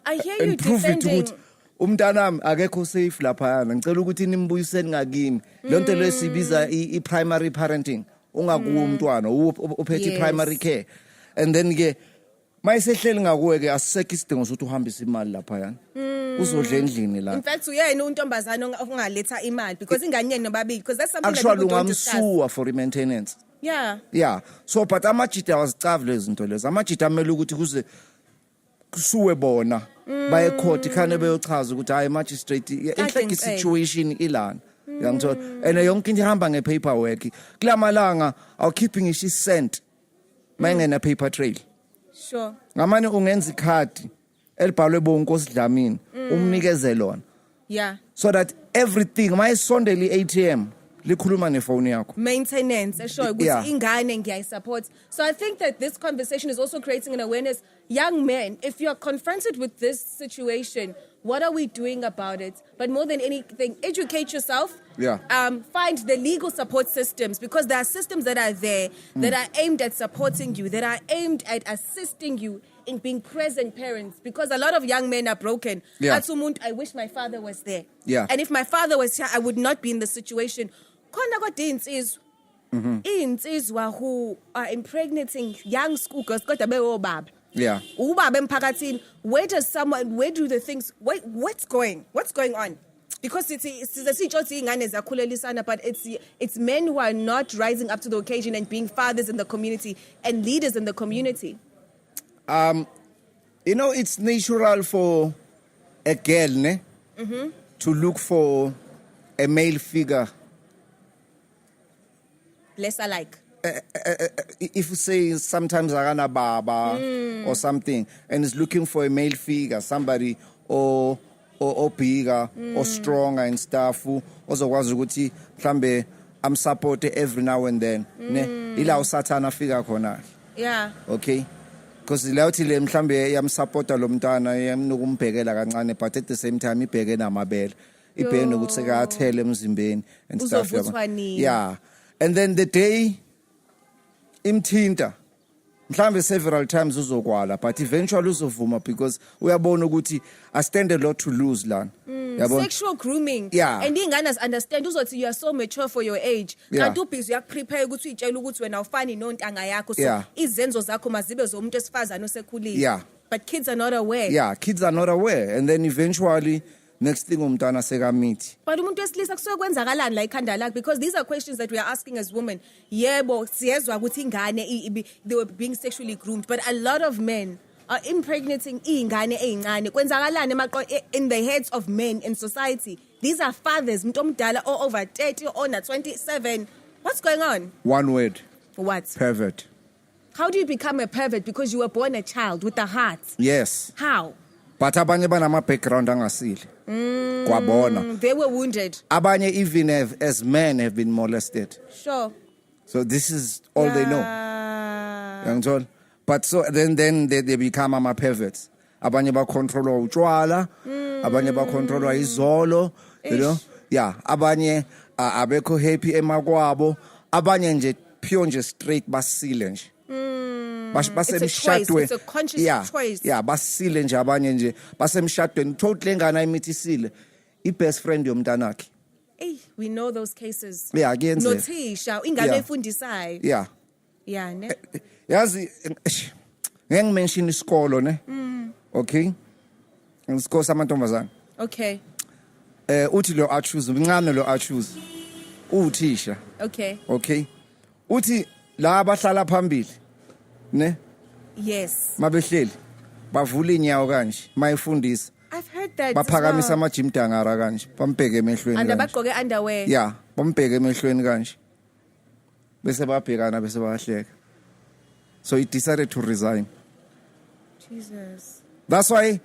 [SPEAKER 1] I hear
[SPEAKER 2] And
[SPEAKER 1] you
[SPEAKER 2] prove it
[SPEAKER 1] defending.
[SPEAKER 2] good. umntanami akekho safe lapha ngicela ukuthi nimbuyiseni ngakini lonto lesibiza i-primary parenting ungakuwo umntwana uphethe primary care and then ke mayisehleli ngakuwe ke asisekho isidingo sokuthi uhambise imali lapha yana uzodla endlini la
[SPEAKER 1] in fact uyena untombazana ongaletha imali because ingane yenu nobabili because that's something
[SPEAKER 2] actually
[SPEAKER 1] that people don't discuss.
[SPEAKER 2] ungamsuwa for maintenance
[SPEAKER 1] Yeah.
[SPEAKER 2] So but amajita wazicava lezi zinto lezi amajita amele ukuthi kuze kusuwe bona baye court ikhane beyochaza ukuthi hayi magistrate in fact situation ilana yangithola and yonke into ihamba ngepaperwork kulamalanga aw keeping ishi cent mayengena paper trail
[SPEAKER 1] Sure.
[SPEAKER 2] ngamane ungenza ikhadi elibhalwe Bonginkosi Dlamini umnikeze lona
[SPEAKER 1] Yeah.
[SPEAKER 2] so that everything mayisondele i-ATM likhuluma nefone yakho
[SPEAKER 1] Maintenance, sure.
[SPEAKER 2] Yeah.
[SPEAKER 1] Ingane ngiyayisupport. So I think that this conversation is also creating an awareness. Young men, if you're confronted with this situation, what are we doing about it? But more than anything, educate yourself.
[SPEAKER 2] Yeah.
[SPEAKER 1] Find the legal support systems because there are systems that are there that are aimed at supporting you, that are aimed at assisting you in being present parents. Because a lot of young men are broken.
[SPEAKER 2] Yeah.
[SPEAKER 1] I wish my father was there.
[SPEAKER 2] Yeah.
[SPEAKER 1] And if my father was here, I would not be in the situation. Khona kodwa insizwa who are impregnating young school girls kodwa bewobaba.
[SPEAKER 2] Yeah.
[SPEAKER 1] Ubaba emphakathini, where do the things what's going on? Because it's ingane zakhulelisana, but it's men who are not rising up to the occasion and being fathers in the community and leaders in the community.
[SPEAKER 2] It's natural for a girl to look for a male figure.
[SPEAKER 1] Less alike.
[SPEAKER 2] If you say sometimes agana baba or something and is looking for a male figure, somebody or bigger or stronger and stuff who ozokwazi ukuthi mhlambe I'm supported every now and then ne ila usathana figure khona.
[SPEAKER 1] Yeah.
[SPEAKER 2] Okay, because lawuthi le mhlambe yamsupporta lo mntwana yamnokumbhekela kancane but at the same time ibheke namabele ibheke nokuthi sekathele emzimbeni and stuff. Yeah. And then the day imthinta mhlambe several times uzokwala but eventually uzovuma because uyabona ukuthi I stand a lot to lose lana.
[SPEAKER 1] Sexual grooming.
[SPEAKER 2] Yeah.
[SPEAKER 1] And ingane understand uzothi you are so mature for your age.
[SPEAKER 2] Yeah.
[SPEAKER 1] Kanti ubhizi uyakuprepare ukuthi uyitshela ukuthi wena ufani nontanga yakho so
[SPEAKER 2] Yeah.
[SPEAKER 1] izenzo zakho mazibe zomuntu esifazana osekhulile.
[SPEAKER 2] Yeah.
[SPEAKER 1] But kids are not aware.
[SPEAKER 2] Yeah, kids are not aware and then eventually next thing umntana sekamithi.
[SPEAKER 1] But umuntu wesilisa kusuke kwenzakalani la ikhanda lakhe because these are questions that we are asking as women. Yebo siyezwa ukuthi ingane they were being sexually groomed but a lot of men are impregnating ingane ezincane. Kwenzakalani in the heads of men in society. These are fathers, umuntu omdala or over 30 or 27. What's going on?
[SPEAKER 2] One word.
[SPEAKER 1] What?
[SPEAKER 2] Pervert.
[SPEAKER 1] How do you become a pervert because you were born a child with a heart?
[SPEAKER 2] Yes.
[SPEAKER 1] How?
[SPEAKER 2] But abanye banama background angasile. Kwabona.
[SPEAKER 1] They were wounded.
[SPEAKER 2] Abanye even as men have been molested.
[SPEAKER 1] Sure.
[SPEAKER 2] So this is all they know. Yangithola? But so then they become ama perverts. Abanye ba control utshwala, abanye ba control izolo, you know? Yeah, abanye abekho happy emakwabo, abanye nje pure nje straight basile nje.
[SPEAKER 1] It's a conscious choice.
[SPEAKER 2] Yeah, basile nje abanye nje basemshadweni totally ngana imithisile i-best friend yomntanakhe.
[SPEAKER 1] We know those cases.
[SPEAKER 2] Yeah, kuyenzeka.
[SPEAKER 1] Nothisha ingane efundisayo.
[SPEAKER 2] Yeah.
[SPEAKER 1] Yeah, ne?
[SPEAKER 2] Yazi ngeke mention isikolo ne? Okay? Isikolo samantombazana.
[SPEAKER 1] Okay.
[SPEAKER 2] Uthi lo achoose umncane lo achoose. Uthisha.
[SPEAKER 1] Okay.
[SPEAKER 2] Okay. Uthi la abahlala phambili ne?
[SPEAKER 1] Yes.
[SPEAKER 2] Mabehleli bavula inyawo kanje mayifundisa.
[SPEAKER 1] I've heard that.
[SPEAKER 2] Baphakamisa amajim dangara kanje bambheke emehlweni.
[SPEAKER 1] And abagqoke underwear.
[SPEAKER 2] Yeah, bambheke emehlweni kanje. Bese babhekana bese bayahleka. So he decided to resign.
[SPEAKER 1] Jesus.
[SPEAKER 2] That's why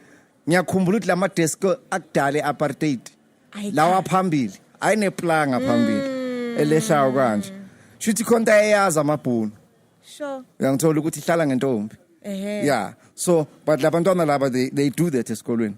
[SPEAKER 2] ngiyakhumbula ukuthi lama desk akudala apartheid. Lawa phambili ayineplanga phambili elehla kanje. Shuthi konta eyazi amabhunu.
[SPEAKER 1] Sure.
[SPEAKER 2] Uyangithola ukuthi ihlala ngentombi. Yeah. So but labantwana laba they do that esikolweni.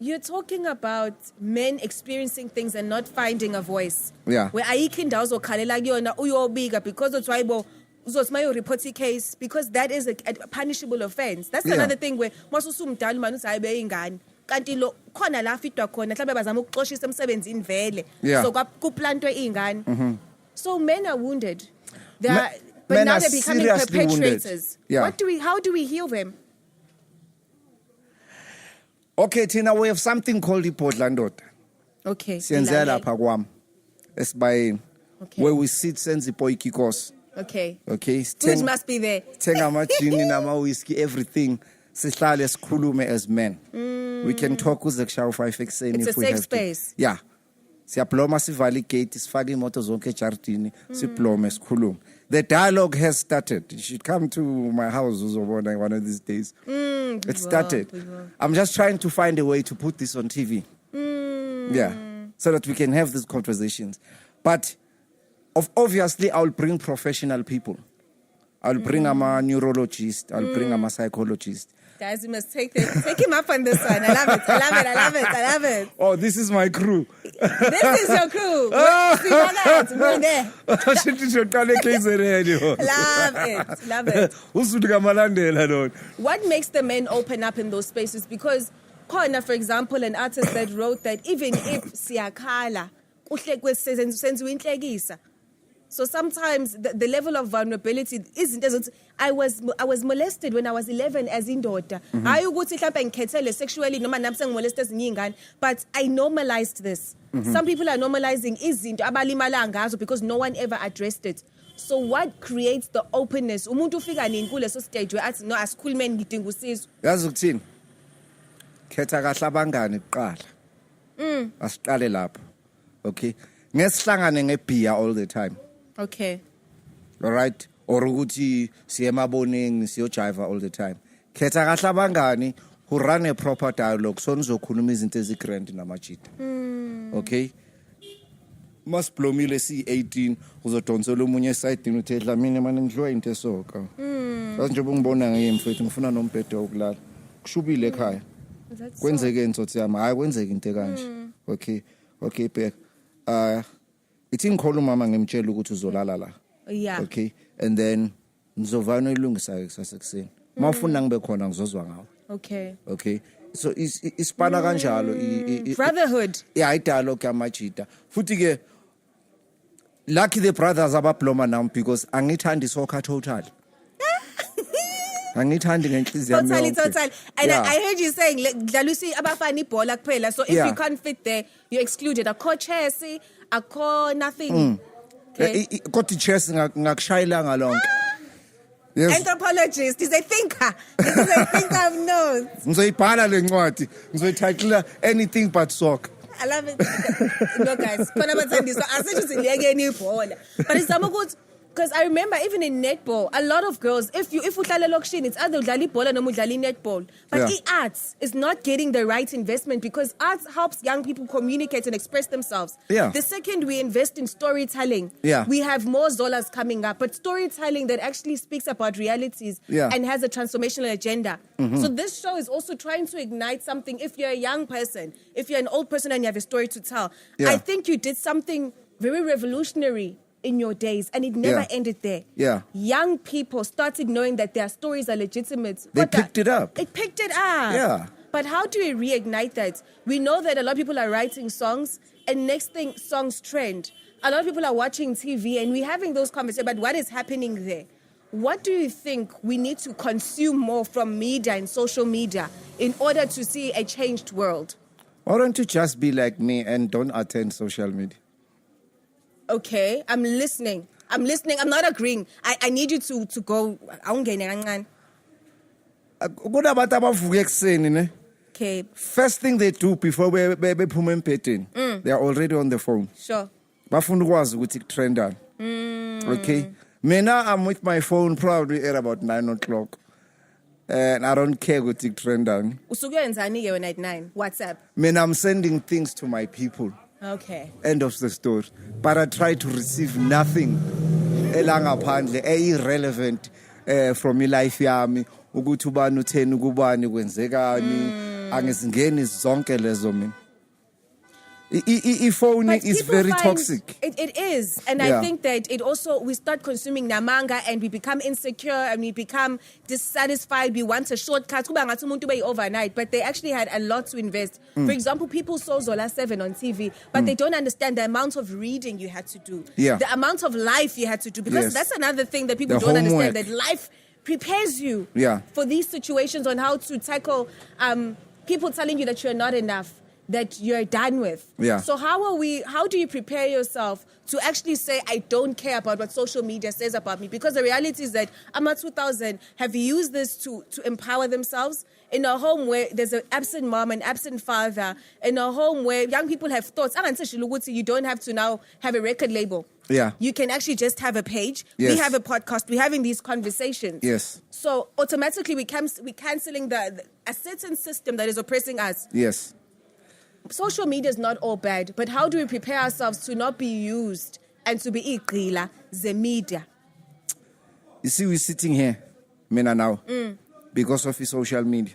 [SPEAKER 1] You're talking about men experiencing things and not finding a voice.
[SPEAKER 2] Yeah.
[SPEAKER 1] Where ayikho indawo zokhalela kuyona uyobika because of tribal uzothi report case because that is a punishable offense. That's another thing where masusumdala manje uthi hayi beyingane. kanti lo khona la fitwa khona mhlawumbe bazama ukuxoshisa emsebenzini vele
[SPEAKER 2] Yeah.
[SPEAKER 1] so kuplantwe ingane so men are wounded
[SPEAKER 2] Men
[SPEAKER 1] but now
[SPEAKER 2] are
[SPEAKER 1] they're becoming
[SPEAKER 2] seriously wounded.
[SPEAKER 1] perpetrators.
[SPEAKER 2] Yeah.
[SPEAKER 1] How do we heal them?
[SPEAKER 2] Okay, Tina, we have something called ipodlandoda.
[SPEAKER 1] Okay.
[SPEAKER 2] Siyenzela lapha kwami esibayeni.
[SPEAKER 1] Okay.
[SPEAKER 2] Where we sit senze ipoyikikos.
[SPEAKER 1] Okay.
[SPEAKER 2] Okay.
[SPEAKER 1] Food must be there.
[SPEAKER 2] Thenga amajini nama whiskey everything. Sihlale sikhulume as men. We can talk kuze kushaya 5 ekseni
[SPEAKER 1] It's
[SPEAKER 2] if
[SPEAKER 1] a
[SPEAKER 2] we
[SPEAKER 1] safe
[SPEAKER 2] have
[SPEAKER 1] space.
[SPEAKER 2] To. Yeah. Siyabloma sivale igate sifake imoto zonke ejardini siblome sikhulume. The dialogue has started. You should come to my house uzobona one of these days. It started. I'm just trying to find a way to put this on TV. Yeah. So that we can have these conversations. But obviously I'll bring professional people. I'll bring a neurologist, I'll bring a psychologist.
[SPEAKER 1] Guys, we must take him up on this one. I love it. I love it. I love it. I love it.
[SPEAKER 2] Oh, this is my crew.
[SPEAKER 1] This is your crew. We're there. Love it. What makes the men open up in those spaces? Because Kona, for example, an artist that wrote that even if siyakhala, senziwa inhlekisa. So sometimes the level of vulnerability isn't as I was molested when I was 11 as indoda. Hayi ukuthi mhlawumbe ngikhethele sexually noma nami sengimoleste ezinye ingane, but I normalized this. Some people are normalizing izinto abalimala ngazo because no one ever addressed it. So what creates the openness? Umuntu ufika nini kuleso stage where athi no asikhulumeni ngidinga usizo.
[SPEAKER 2] Yazi ukuthini? Khetha kahle abangani kuqala. Asiqale lapho. Okay. Ngesihlangane ngebhiya all the time.
[SPEAKER 1] Okay.
[SPEAKER 2] All right. Or ukuthi siyemaboneni siyojiva all the time. Khetha kahle abangani who run a proper dialogue so nizokhuluma izinto ezigrand namajita. Okay? Masiblomile si18 uzodonsela umunye esayidini uthi Dlamini manje ngidliwa into esoka. Base nje bungibona ngiyemfethu ngifuna nombhedo wokulala. Kushubile ekhaya. Kwenzeke insotsi yami hayi kwenzeke into kanje. Okay. Okay back. Ithi ngikhona umama ngimtshela ukuthi uzolala la.
[SPEAKER 1] Yeah.
[SPEAKER 2] Okay. And then ngizovana ilungisa kusasekuseni. Mawufuna ngibe khona ngizozwa ngawe.
[SPEAKER 1] Okay.
[SPEAKER 2] Okay. So ispana kanjalo
[SPEAKER 1] brotherhood.
[SPEAKER 2] Yeah, dialogue yamajita. Futhi ke lucky the brothers ababloma now because angithandi soccer total. Angithandi ngenhliziyo yami.
[SPEAKER 1] Totally. And yeah. I heard you saying dlalusi abafana ibhola kuphela. So if you can't fit there, you're excluded. Akho chess, akho nothing. Okay.
[SPEAKER 2] Kodwa chess ngakushayela ngalonke. Yes.
[SPEAKER 1] Anthropologist is a thinker. This is a thinker of notes.
[SPEAKER 2] Ngizoyibhala le ncwadi. Ngizoyititle anything but soccer.
[SPEAKER 1] I love it. No guys, khona bathandi so asithi siliyekeni ibhola. But it's ukuthi because I remember even in netball, a lot of girls, if udlala lokishini, it's either udlala ibhola noma udlala netball. But arts is not getting the right investment because arts helps young people communicate and express themselves.
[SPEAKER 2] Yeah.
[SPEAKER 1] The second we invest in storytelling, we have more Zolas coming up. But storytelling that actually speaks about realities and has a transformational agenda. So this show is also trying to ignite something. If you're a young person, if you're an old person and you have a story to tell, I think you did something very revolutionary in your days, and it never ended there. Yeah. Young people started knowing that their stories are legitimate.
[SPEAKER 2] They picked it up.
[SPEAKER 1] It picked it up.
[SPEAKER 2] Yeah.
[SPEAKER 1] But how do we reignite that? We know that a lot of people are writing songs, and next thing, songs trend. A lot of people are watching TV, and we're having those conversations about what is happening there. What do you think we need to consume more from media and social media in order to see a changed world?
[SPEAKER 2] Why don't you just be like me and don't attend social media?
[SPEAKER 1] Okay, I'm listening. I'm not agreeing. I need you to go. Okay.
[SPEAKER 2] First thing they do before we they are already on the phone.
[SPEAKER 1] Sure.
[SPEAKER 2] Okay. Now I'm with my phone probably at about 9 o'clock. And I don't care what it trend on.
[SPEAKER 1] When at 9? WhatsApp.
[SPEAKER 2] I'm sending things to my people.
[SPEAKER 1] Okay.
[SPEAKER 2] End of the story. But I try to receive nothing irrelevant from my life yami ukuthi ubani utheni kubani kwenzekani angizingeni zonke lezo mina. Phone
[SPEAKER 1] But
[SPEAKER 2] is
[SPEAKER 1] people
[SPEAKER 2] very
[SPEAKER 1] find-
[SPEAKER 2] toxic.
[SPEAKER 1] It is. And
[SPEAKER 2] Yeah.
[SPEAKER 1] I think that it also, we start consuming namanga and we become insecure and we become dissatisfied. We want a shortcut. Kuba ngathi umuntu ube overnight, but they actually had a lot to invest. For example, people saw Zola 7 on TV, but they don't understand the amount of reading you had to do.
[SPEAKER 2] Yeah.
[SPEAKER 1] The amount of life you had to do. Because
[SPEAKER 2] Yes.
[SPEAKER 1] that's another thing that people
[SPEAKER 2] The
[SPEAKER 1] don't
[SPEAKER 2] homework.
[SPEAKER 1] understand, that life prepares you
[SPEAKER 2] Yeah.
[SPEAKER 1] for these situations on how to tackle people telling you that you're not enough, that you're done with.
[SPEAKER 2] Yeah.
[SPEAKER 1] So how do you prepare yourself to actually say, I don't care about what social media says about me? Because the reality is that Ama 2000 have used this to empower themselves in a home where there's an absent mom, an absent father, in a home where young people have thoughts. You don't have to now have a record label.
[SPEAKER 2] Yeah.
[SPEAKER 1] You can actually just have a page.
[SPEAKER 2] Yes.
[SPEAKER 1] We have a podcast. We're having these conversations.
[SPEAKER 2] Yes.
[SPEAKER 1] So automatically we're cancelling a certain system that is oppressing us.
[SPEAKER 2] Yes.
[SPEAKER 1] Social media is not all bad, but how do we prepare ourselves to not be used and to be igqila the media?
[SPEAKER 2] You see, we're sitting here, Mina, now, because of the social media.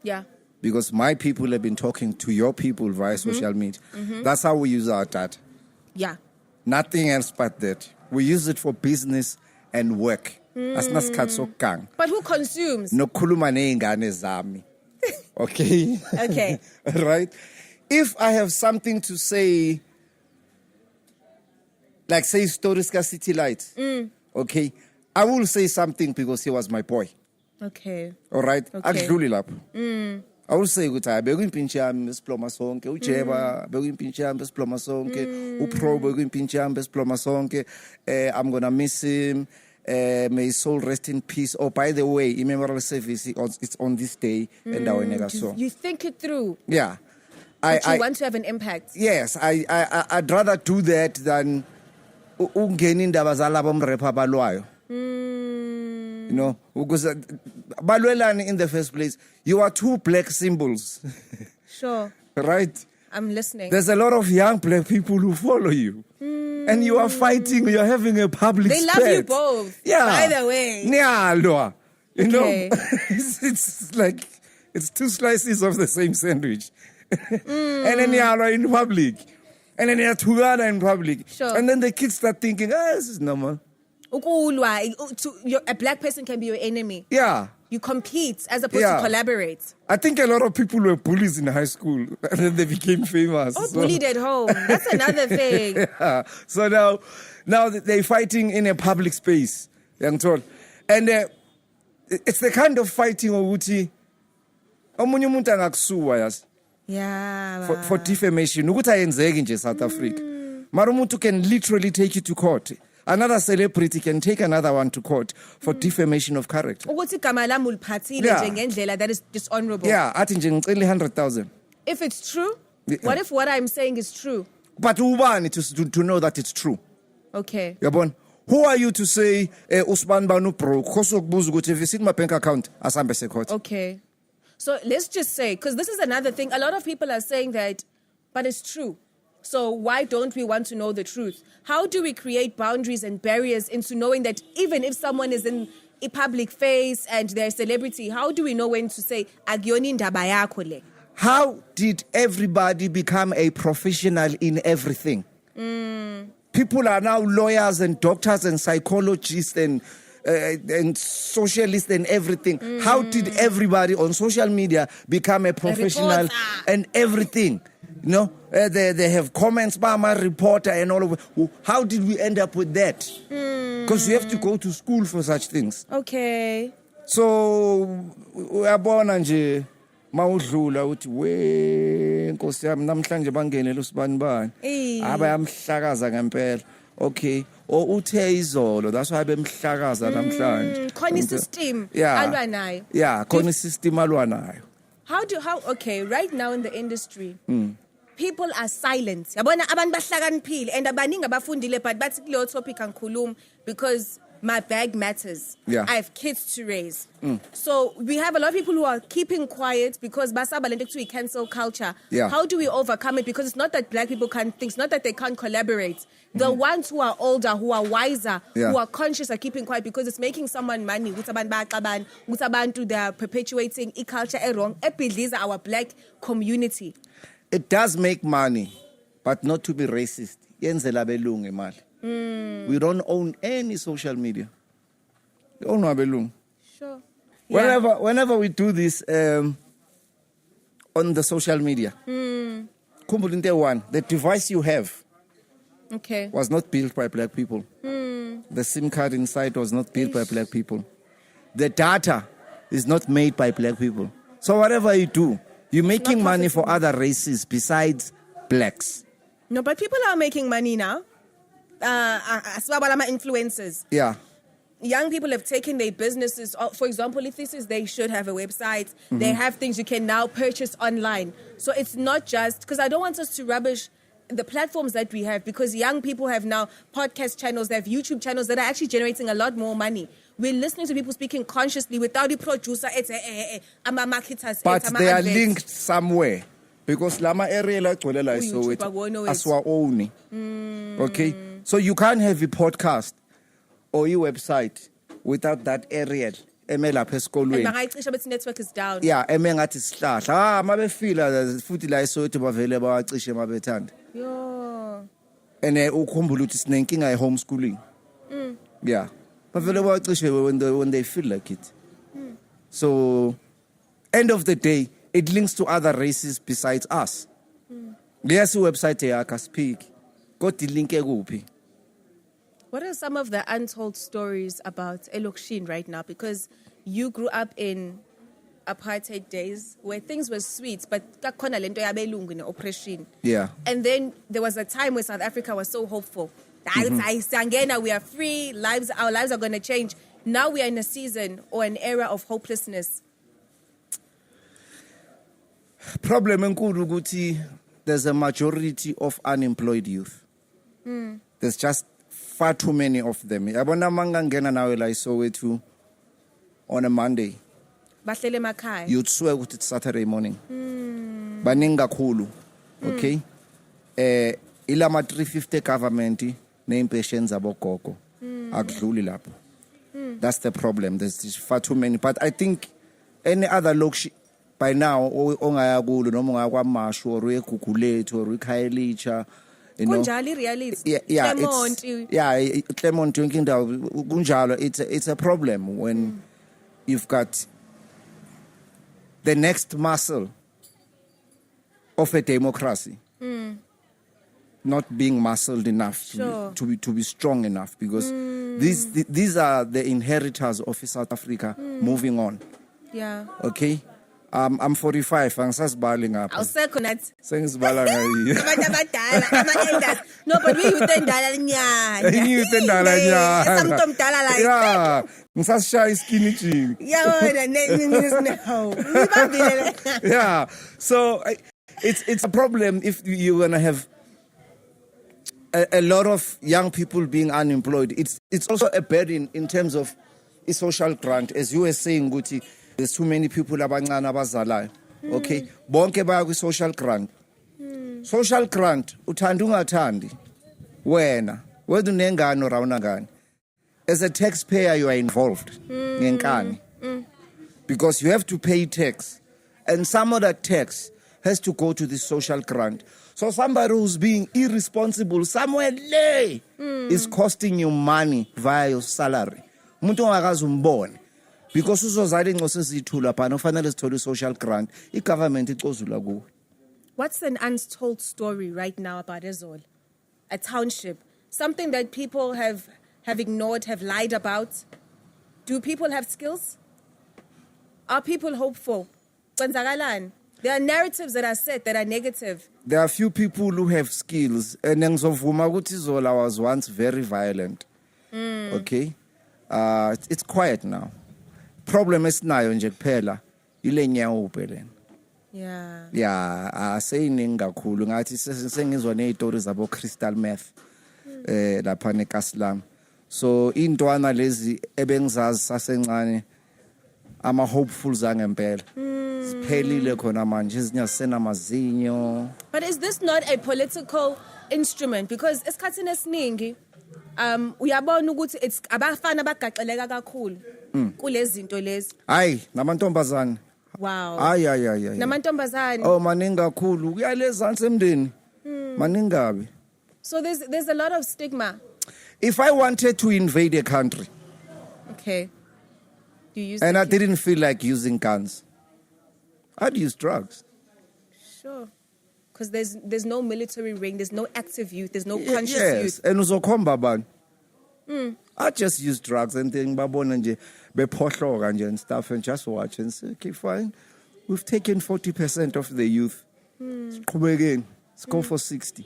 [SPEAKER 1] Yeah.
[SPEAKER 2] Because my people have been talking to your people via social media. That's how we use our data.
[SPEAKER 1] Yeah.
[SPEAKER 2] Nothing else but that. We use it for business and work. Asinasikhathi
[SPEAKER 1] But who consumes?
[SPEAKER 2] nokukhuluma neingane zami. Okay?
[SPEAKER 1] Okay.
[SPEAKER 2] Right? If I have something to say, like say stories ka City Lights, okay, I will say something because he was my boy.
[SPEAKER 1] Okay.
[SPEAKER 2] All right?
[SPEAKER 1] Okay.
[SPEAKER 2] Akudluli lapho. I will say ukuthi hayi bekuyimpintshi yami esiploma sonke, uJeba bekuyimpintshi yami esiploma sonke, uPro bekuyimpintshi yami esiploma sonke. I'm going to miss him. May his soul rest in peace. Oh, by the way, memorial service, it's on this day.
[SPEAKER 1] You think it through.
[SPEAKER 2] Yeah.
[SPEAKER 1] But you want to have an impact.
[SPEAKER 2] Yes, I'd rather do that than ungena indaba zalabo mrapper balwayo. You know, because balwelani in the first place, you are two black symbols.
[SPEAKER 1] Sure.
[SPEAKER 2] Right?
[SPEAKER 1] I'm listening.
[SPEAKER 2] There's a lot of young black people who follow you. And you are fighting, you're having a public
[SPEAKER 1] They love you both.
[SPEAKER 2] Yeah.
[SPEAKER 1] By the way.
[SPEAKER 2] Nyalo. You know,
[SPEAKER 1] Okay.
[SPEAKER 2] it's like, it's two slices of the same sandwich. And then you are in public. And then you are together in public.
[SPEAKER 1] Sure.
[SPEAKER 2] And then the kids start thinking, this is normal.
[SPEAKER 1] A black person can be your enemy.
[SPEAKER 2] Yeah.
[SPEAKER 1] You compete as opposed
[SPEAKER 2] Yeah.
[SPEAKER 1] to collaborate.
[SPEAKER 2] I think a lot of people were bullies in high school and then they became famous.
[SPEAKER 1] Or bullied at home. That's another thing.
[SPEAKER 2] Yeah. So now they're fighting in a public space. Young told. And it's the kind of fighting ukuthi omunye umuntu angakusuwa yazi.
[SPEAKER 1] Yeah.
[SPEAKER 2] For defamation. Ukuthi ayenzeki nje South Africa. Mara umuntu can literally take you to court. Another celebrity can take another one to court for defamation of character.
[SPEAKER 1] Ukuthi igama lami uliphathile
[SPEAKER 2] Yeah.
[SPEAKER 1] njengendlela that is dishonorable.
[SPEAKER 2] Yeah, athi nje ngicela 100,000.
[SPEAKER 1] If it's true,
[SPEAKER 2] Yeah.
[SPEAKER 1] what if what I'm saying is true?
[SPEAKER 2] But ubani to know that it's true.
[SPEAKER 1] Okay.
[SPEAKER 2] Yabona? Who are you to say usibani banu bro? Khosokubuza ukuthi if you see my bank account asambe secourt.
[SPEAKER 1] Okay. So let's just say, because this is another thing, a lot of people are saying that, but it's true. So why don't we want to know the truth? How do we create boundaries and barriers into knowing that even if someone is in a public face and they're a celebrity, how do we know when to say, "Agioni ndaba yakho le"?
[SPEAKER 2] How did everybody become a professional in everything? People are now lawyers and doctors and psychologists and socialists and everything. How did everybody on social media become a professional
[SPEAKER 1] reporter.
[SPEAKER 2] and everything? You know, they have comments by my reporter and all of it. How did we end up with that? Because you have to go to school for such things.
[SPEAKER 1] Okay.
[SPEAKER 2] So uyabona nje mawudlula uthi we Nkosi yami namhlanje bangenele usibani bani abayamhlakaza ngempela. Okay, o uthe izolo, that's why bemhlakaza namhlanje.
[SPEAKER 1] Khona system
[SPEAKER 2] Yeah.
[SPEAKER 1] alwa nayo.
[SPEAKER 2] Yeah, khona system alwa nayo.
[SPEAKER 1] Okay, right now in the industry, people are silent. Yabona abantu bahlakaniphile and abaningi abafundile but bathi kuleyo topic angikhulumi because my bag matters.
[SPEAKER 2] Yeah.
[SPEAKER 1] I have kids to raise. So we have a lot of people who are keeping quiet because basaba lento kuthiwa cancel culture.
[SPEAKER 2] Yeah.
[SPEAKER 1] How do we overcome it? Because it's not that black people can't think, it's not that they can't collaborate. The ones who are older, who are wiser,
[SPEAKER 2] Yeah.
[SPEAKER 1] who are conscious are keeping quiet because it's making someone money. They are perpetuating a culture wrong. Epidliza our black community.
[SPEAKER 2] It does make money, but not to be racist. Yenzela belungu imali. We don't own any social media. We own belungu.
[SPEAKER 1] Sure.
[SPEAKER 2] Whenever we do this on the social media, the device you have was not built by black people. The SIM card inside was not built by black people. The data is not made by black people. So whatever you do, you're making money for other races besides blacks.
[SPEAKER 1] No, but people are making money now. Influencers.
[SPEAKER 2] Yeah.
[SPEAKER 1] Young people have taken their businesses. For example, if this is, they should have a website. They have things you can now purchase online. So it's not just, because I don't want us to rubbish the platforms that we have, because young people have now podcast channels, they have YouTube channels that are actually generating a lot more money. We're listening to people speaking consciously without the producer. I'm a marketers.
[SPEAKER 2] But they are linked somewhere. Because lama area la gcolela so it aswa own. Okay? So you can't have a podcast or your website without that area. Emela phesikolweni.
[SPEAKER 1] Bangayicisha bethi network is down.
[SPEAKER 2] Yeah, emengathi sihlahla. Mabefila futhi la so bavele bawacishe mabethanda.
[SPEAKER 1] Yo.
[SPEAKER 2] Ene ukhumbula ukuthi sinenkinga homeschooling. Yeah. Bavele bawacishe when they feel like it. So end of the day, it links to other races besides us. Yes, website yakha speak. Kodwa linke kuphi?
[SPEAKER 1] What are some of the untold stories about Elokshin right now? Because you grew up in apartheid days where things were sweet, but kakhona lento yabelungu ne-oppression.
[SPEAKER 2] Yeah.
[SPEAKER 1] And then there was a time where South Africa was so hopeful. We are free, our lives are going to change. Now we are in a season or an era of hopelessness.
[SPEAKER 2] Problem enkulu ukuthi there's a majority of unemployed youth. There's just far too many of them. Yabona mangangena nawe la Soweto on a Monday.
[SPEAKER 1] Bahlele emakhaya.
[SPEAKER 2] You'd swear ukuthi it's Saturday morning. Baningi kakhulu. Okay? Ilama 350 government neimpatient zabogogo. Akudluli lapho. That's the problem. There's far too many. But I think any other location by now ongaya kulo noma ungaya kwaMashu or eGugulethu or eKhayelitsha, you know.
[SPEAKER 1] Kunjalo reality.
[SPEAKER 2] Clermont yonke indawo kunjalo. It's a problem when you've got the next muscle of a democracy not being muscled enough to be strong enough, because these are the inheritors of South Africa moving on.
[SPEAKER 1] Yeah.
[SPEAKER 2] Okay. I'm 45. Angisazibali ngapha.
[SPEAKER 1] Awusekho nathi.
[SPEAKER 2] Sengizibala ngayi.
[SPEAKER 1] Abantu abadala, ama-elders. No, but we youth endala nyana.
[SPEAKER 2] Youth endala nyana.
[SPEAKER 1] Esamuntu omdala la.
[SPEAKER 2] Yeah. Ngisashaya skinny jean. Yeah. So it's a problem if you're going to have a lot of young people being unemployed. It's also a burden in terms of a social grant, as you were saying, Guti. There's too many people abancane abazalayo. Okay, bonke baya ku social grant. Social grant uthanda ungathandi wena whether unengane or awunangane. As a taxpayer you are involved ngenkani, because you have to pay tax, and some of that tax has to go to the social grant. So somebody who's being irresponsible somewhere lay is costing you money via your salary. Umuntu ongakazi umbone. Because uzozala ingcoso ezithula phana ufanele sithole social grant, igovernment icozula kuwe.
[SPEAKER 1] What's an untold story right now about Zola? A township, something that people have ignored, have lied about. Do people have skills? Are people hopeful? Kwenzakalani? There are narratives that are set that are negative.
[SPEAKER 2] There are few people who have skills, and ngizovuma ukuthi Zola was once very violent. Okay, it's quiet now. Problem esinayo nje kuphela ile nyawo lena. Yeah, aseyiningi kakhulu ngathi sengizwa nezitori zabo crystal meth lapha neKasilam. So intwana lezi ebengizazi sasencane ama hopefuls angempela siphelile khona manje izinya sena mazinyo.
[SPEAKER 1] But is this not a political instrument? Because esikhathini esiningi uyabona ukuthi it's abafana bagaxeleka kakhulu kulezi zinto lezi.
[SPEAKER 2] Hayi namantombazane.
[SPEAKER 1] Wow.
[SPEAKER 2] Hayi.
[SPEAKER 1] Namantombazane.
[SPEAKER 2] Oh maningi kakhulu kuyalezansi emndeni. Maningabi.
[SPEAKER 1] So there's a lot of stigma.
[SPEAKER 2] If I wanted to invade a country
[SPEAKER 1] Okay. You use
[SPEAKER 2] and
[SPEAKER 1] the
[SPEAKER 2] I didn't feel like using guns, I'd use drugs.
[SPEAKER 1] Sure. Because there's no military ring, there's no active youth, there's no conscious
[SPEAKER 2] Yes,
[SPEAKER 1] youth.
[SPEAKER 2] and uzokhomba ban. I just use drugs and then babona nje bephohloka nje and stuff and just watch and say, okay, fine. We've taken 40% of the youth. Siqhubekeni. Let's go for 60.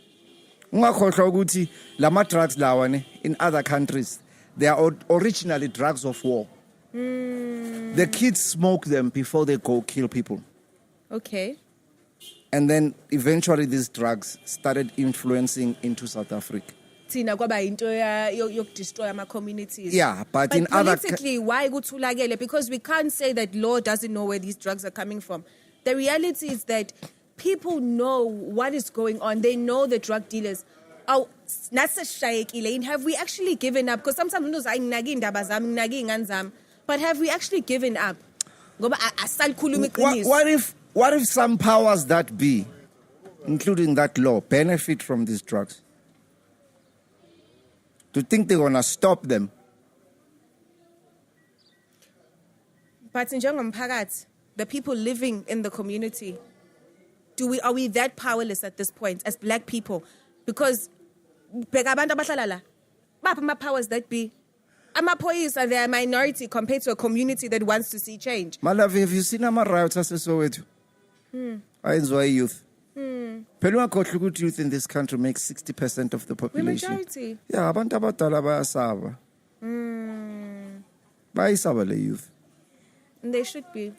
[SPEAKER 2] Ungakhohlwa ukuthi lama drugs lawa ne in other countries they are originally drugs of war. The kids smoke them before they go kill people.
[SPEAKER 1] Okay.
[SPEAKER 2] And then eventually these drugs started influencing into South Africa.
[SPEAKER 1] Thina kwaba into yokudestroy ama communities.
[SPEAKER 2] Yeah, but in other
[SPEAKER 1] politically, why kuthulakele? Because we can't say that law doesn't know where these drugs are coming from. The reality is that people know what is going on. They know the drug dealers. Oh, have we actually given up? Because sometimes we know but have we actually given up?
[SPEAKER 2] What if some powers that be, including that law, benefit from these drugs? Do you think they're gonna stop them?
[SPEAKER 1] But in njengomphakathi, the people living in the community, are we that powerless at this point as black people? Because abantu abahlala la, baphi ama-powers that be? Amaphoyisa, they are a minority compared to a community that wants to see change.
[SPEAKER 2] My love, have you seen ama-riots aseSoweto? Ayenziwa youth. Phela ungakhohlwa ukuthi youth in this country makes 60% of the population.
[SPEAKER 1] We're majority.
[SPEAKER 2] Yeah, abantu abadala bayasaba. Bayisaba le youth.
[SPEAKER 1] And they should be.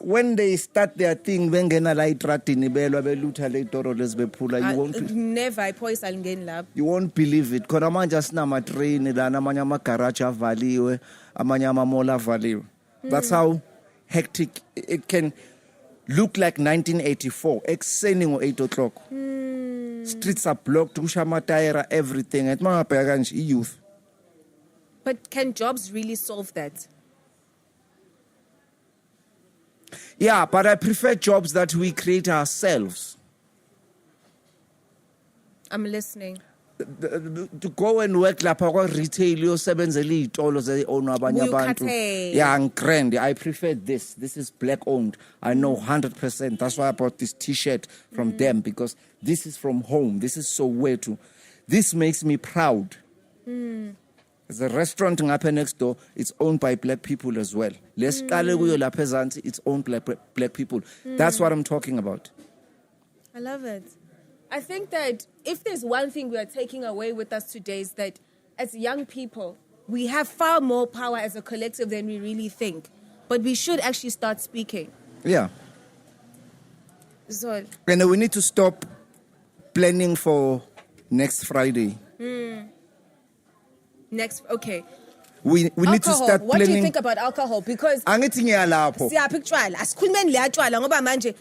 [SPEAKER 2] When they start their thing, bengena la itratini belwa belutha le toro lesbephula,
[SPEAKER 1] Never iphoyisa lingeni lapho.
[SPEAKER 2] You won't believe it. Khona manje asinama train lana amanye ama garage avaliwe, amanye ama mall avaliwe. That's how hectic it can look like 1984. Ekseni ngo 8 o'clock. Streets are blocked, ushama tire, everything. And mangabheka nje youth.
[SPEAKER 1] But can jobs really solve that?
[SPEAKER 2] Yeah, but I prefer jobs that we create ourselves.
[SPEAKER 1] I'm listening.
[SPEAKER 2] To go and work lapha kwa retail uyosebenzela izitolo ze-own abanye abantu. Yeah, grand. I prefer this. This is black owned. I know 100%. That's why I bought this t-shirt from them, because this is from home. This is Soweto. This makes me proud. There's a restaurant ngapha next door. It's owned by black people as well. Lesiqale kuyo lapha ezansi, it's owned by black people. That's what I'm talking about.
[SPEAKER 1] I love it. I think that if there's one thing we are taking away with us today is that as young people, we have far more power as a collective than we really think. But we should actually start speaking.
[SPEAKER 2] Yeah.
[SPEAKER 1] Zol.
[SPEAKER 2] And we need to stop planning for next Friday.
[SPEAKER 1] Okay.
[SPEAKER 2] We need to start planning.
[SPEAKER 1] What do you think about alcohol? Because
[SPEAKER 2] angithi ngiyalapho.
[SPEAKER 1] Siyaphiktshwala. Asikhulumeni le yatshwala ngoba manje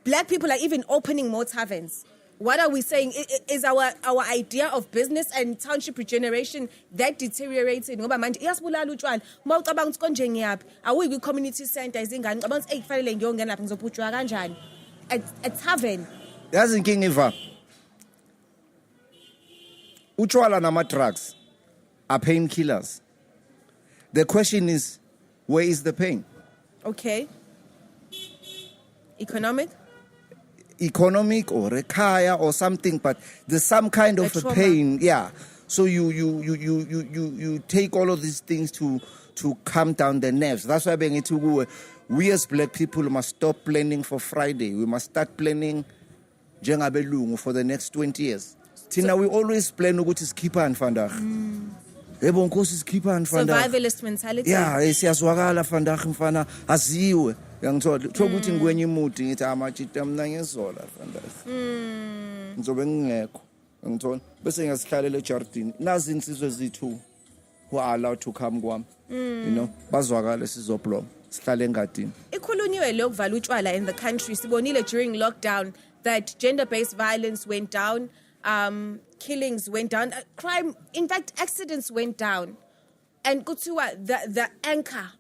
[SPEAKER 1] black people are even opening more taverns. What are we saying? Is our idea of business and township regeneration that deteriorating? Ngoba manje iyasibulala utshwala. Uma ucabanga ukuthi konje ngiyaphi? Awuyi kwi-community center izingane. Ucabanga ukuthi kufanele ngiyongena lapha ngizobhutshwa kanjani? A tavern.
[SPEAKER 2] Yazi inkinga iva. Utshwala nama drugs are painkillers. The question is, where is the pain?
[SPEAKER 1] Okay. Economic
[SPEAKER 2] or a kaya or something, but there's some kind of a pain. Yeah. So you take all of these things to calm down the nerves. That's why we as black people must stop planning for Friday. We must start planning njengabelungu for the next 20 years. Tina, we always plan ukuthi sikhipha vandag. Bonginkosi sikhipha vandag.
[SPEAKER 1] Survivalist mentality.
[SPEAKER 2] Yeah, siyazwakala vandag mfana aziwe. Ngithola ukuthi ngikwenye imuthi ngithi amachita mina ngezola vandag. Ngizobe ngingekho. Ngithola bese ngiyasihlalela ejardini. Nazi insizwe zethu who are allowed to come kwami. You know, bazwakala sizobloma. Sihlale engadini.
[SPEAKER 1] Ikhulunyiwe lokuvala utshwala in the country. Sibonile during lockdown that gender-based violence went down. Killings went down, crime, in fact, accidents went down. And Kutsuwa, the anchor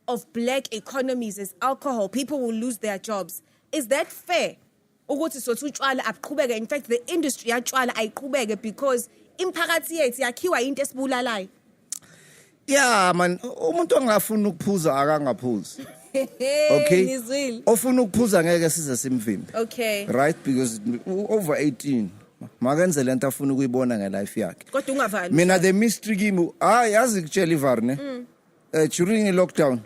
[SPEAKER 1] of black economies is alcohol. People will lose their jobs. Is that fair? ukuthi sothi utshwala aqhubeke. In fact, the industry yatshwala ayiqhubeke because imphakathi yethu yakhiwa into esibulalayo.
[SPEAKER 2] Yeah, man, umuntu ongafuna ukuphuza akangaphuzi. Okay.
[SPEAKER 1] Nizwile.
[SPEAKER 2] Ofuna ukuphuza ngeke size simvimbe.
[SPEAKER 1] Okay.
[SPEAKER 2] Right, because over 18 makenze lento afuna ukuyibona ngelife yakhe.
[SPEAKER 1] Kodwa ungavali.
[SPEAKER 2] Mina the mystery kimi yazi kutshela ivarne during lockdown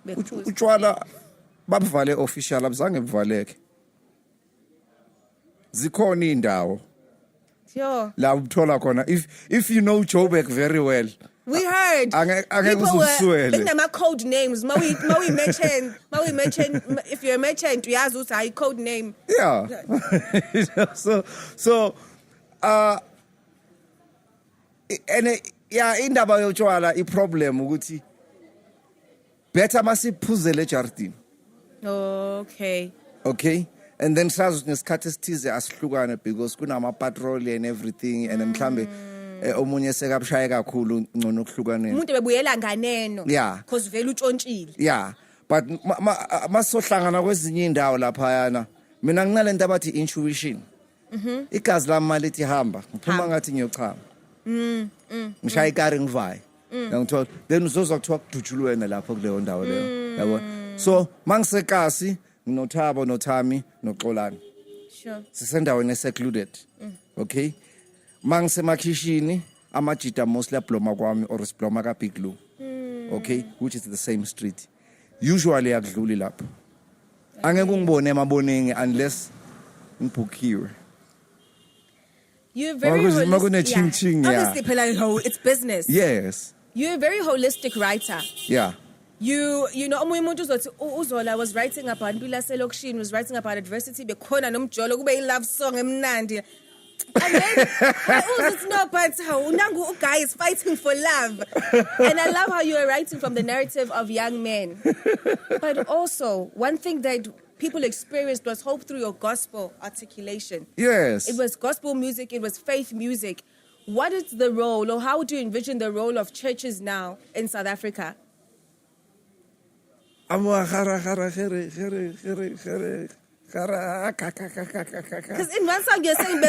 [SPEAKER 2] utshwala babuvale official abuzange buvaleke. Zikhona indawo
[SPEAKER 1] Yo.
[SPEAKER 2] la uthola khona if you know Joburg very well.
[SPEAKER 1] We heard
[SPEAKER 2] people were
[SPEAKER 1] nama code names. Ma we mention if you're a merchant uyazi ukuthi hayi code name.
[SPEAKER 2] Yeah. so and yeah indaba yotshwala iproblem ukuthi better masiphuzele ejardini. Okay. And then sazi nesikhathi esithize asihlukane because kunama patrol and everything and mhlambe omunye sekabushaye kakhulu ngcono ukuhlukaneni.
[SPEAKER 1] Umuntu bebuyela nganeno.
[SPEAKER 2] Yeah.
[SPEAKER 1] Because vele utshontshile.
[SPEAKER 2] Yeah. But masohlangana kwezinye indawo lapha yana mina nginalento abathi intuition. Igazi lami malithi hamba ngiphuma ngathi ngiyochama. Ngishaya ikari ngivaye. Ngithola then uzozwa kuthiwa kudutshulwe wena lapha kuleyo ndawo leyo. Yabo. So mangisekasi nginothabo nothami noxolani.
[SPEAKER 1] Sure.
[SPEAKER 2] Sisendaweni secluded. Okay. Mangisemakhishini amajita mostly abloma kwami or sibloma ka Big Blue. Okay, which is the same street. Usually akudluli lapho. Angeke ungibone emaboneni unless ngibookiwe.
[SPEAKER 1] You're very holistic.
[SPEAKER 2] Obviously,
[SPEAKER 1] it's business.
[SPEAKER 2] Yes.
[SPEAKER 1] You're a very holistic writer.
[SPEAKER 2] Yeah.
[SPEAKER 1] You know, umuntu uzothi uZola was writing about impilo selokishini, was writing about adversity, bekhona nomjolo kube I love song emnandi. And then it's not, but unangu guy is fighting for love. And I love how you are writing from the narrative of young men. But also, one thing that people experienced was hope through your gospel articulation.
[SPEAKER 2] Yes.
[SPEAKER 1] It was gospel music, it was faith music. What is the role, or how do you envision the role of churches now in South Africa? Because in one song you're saying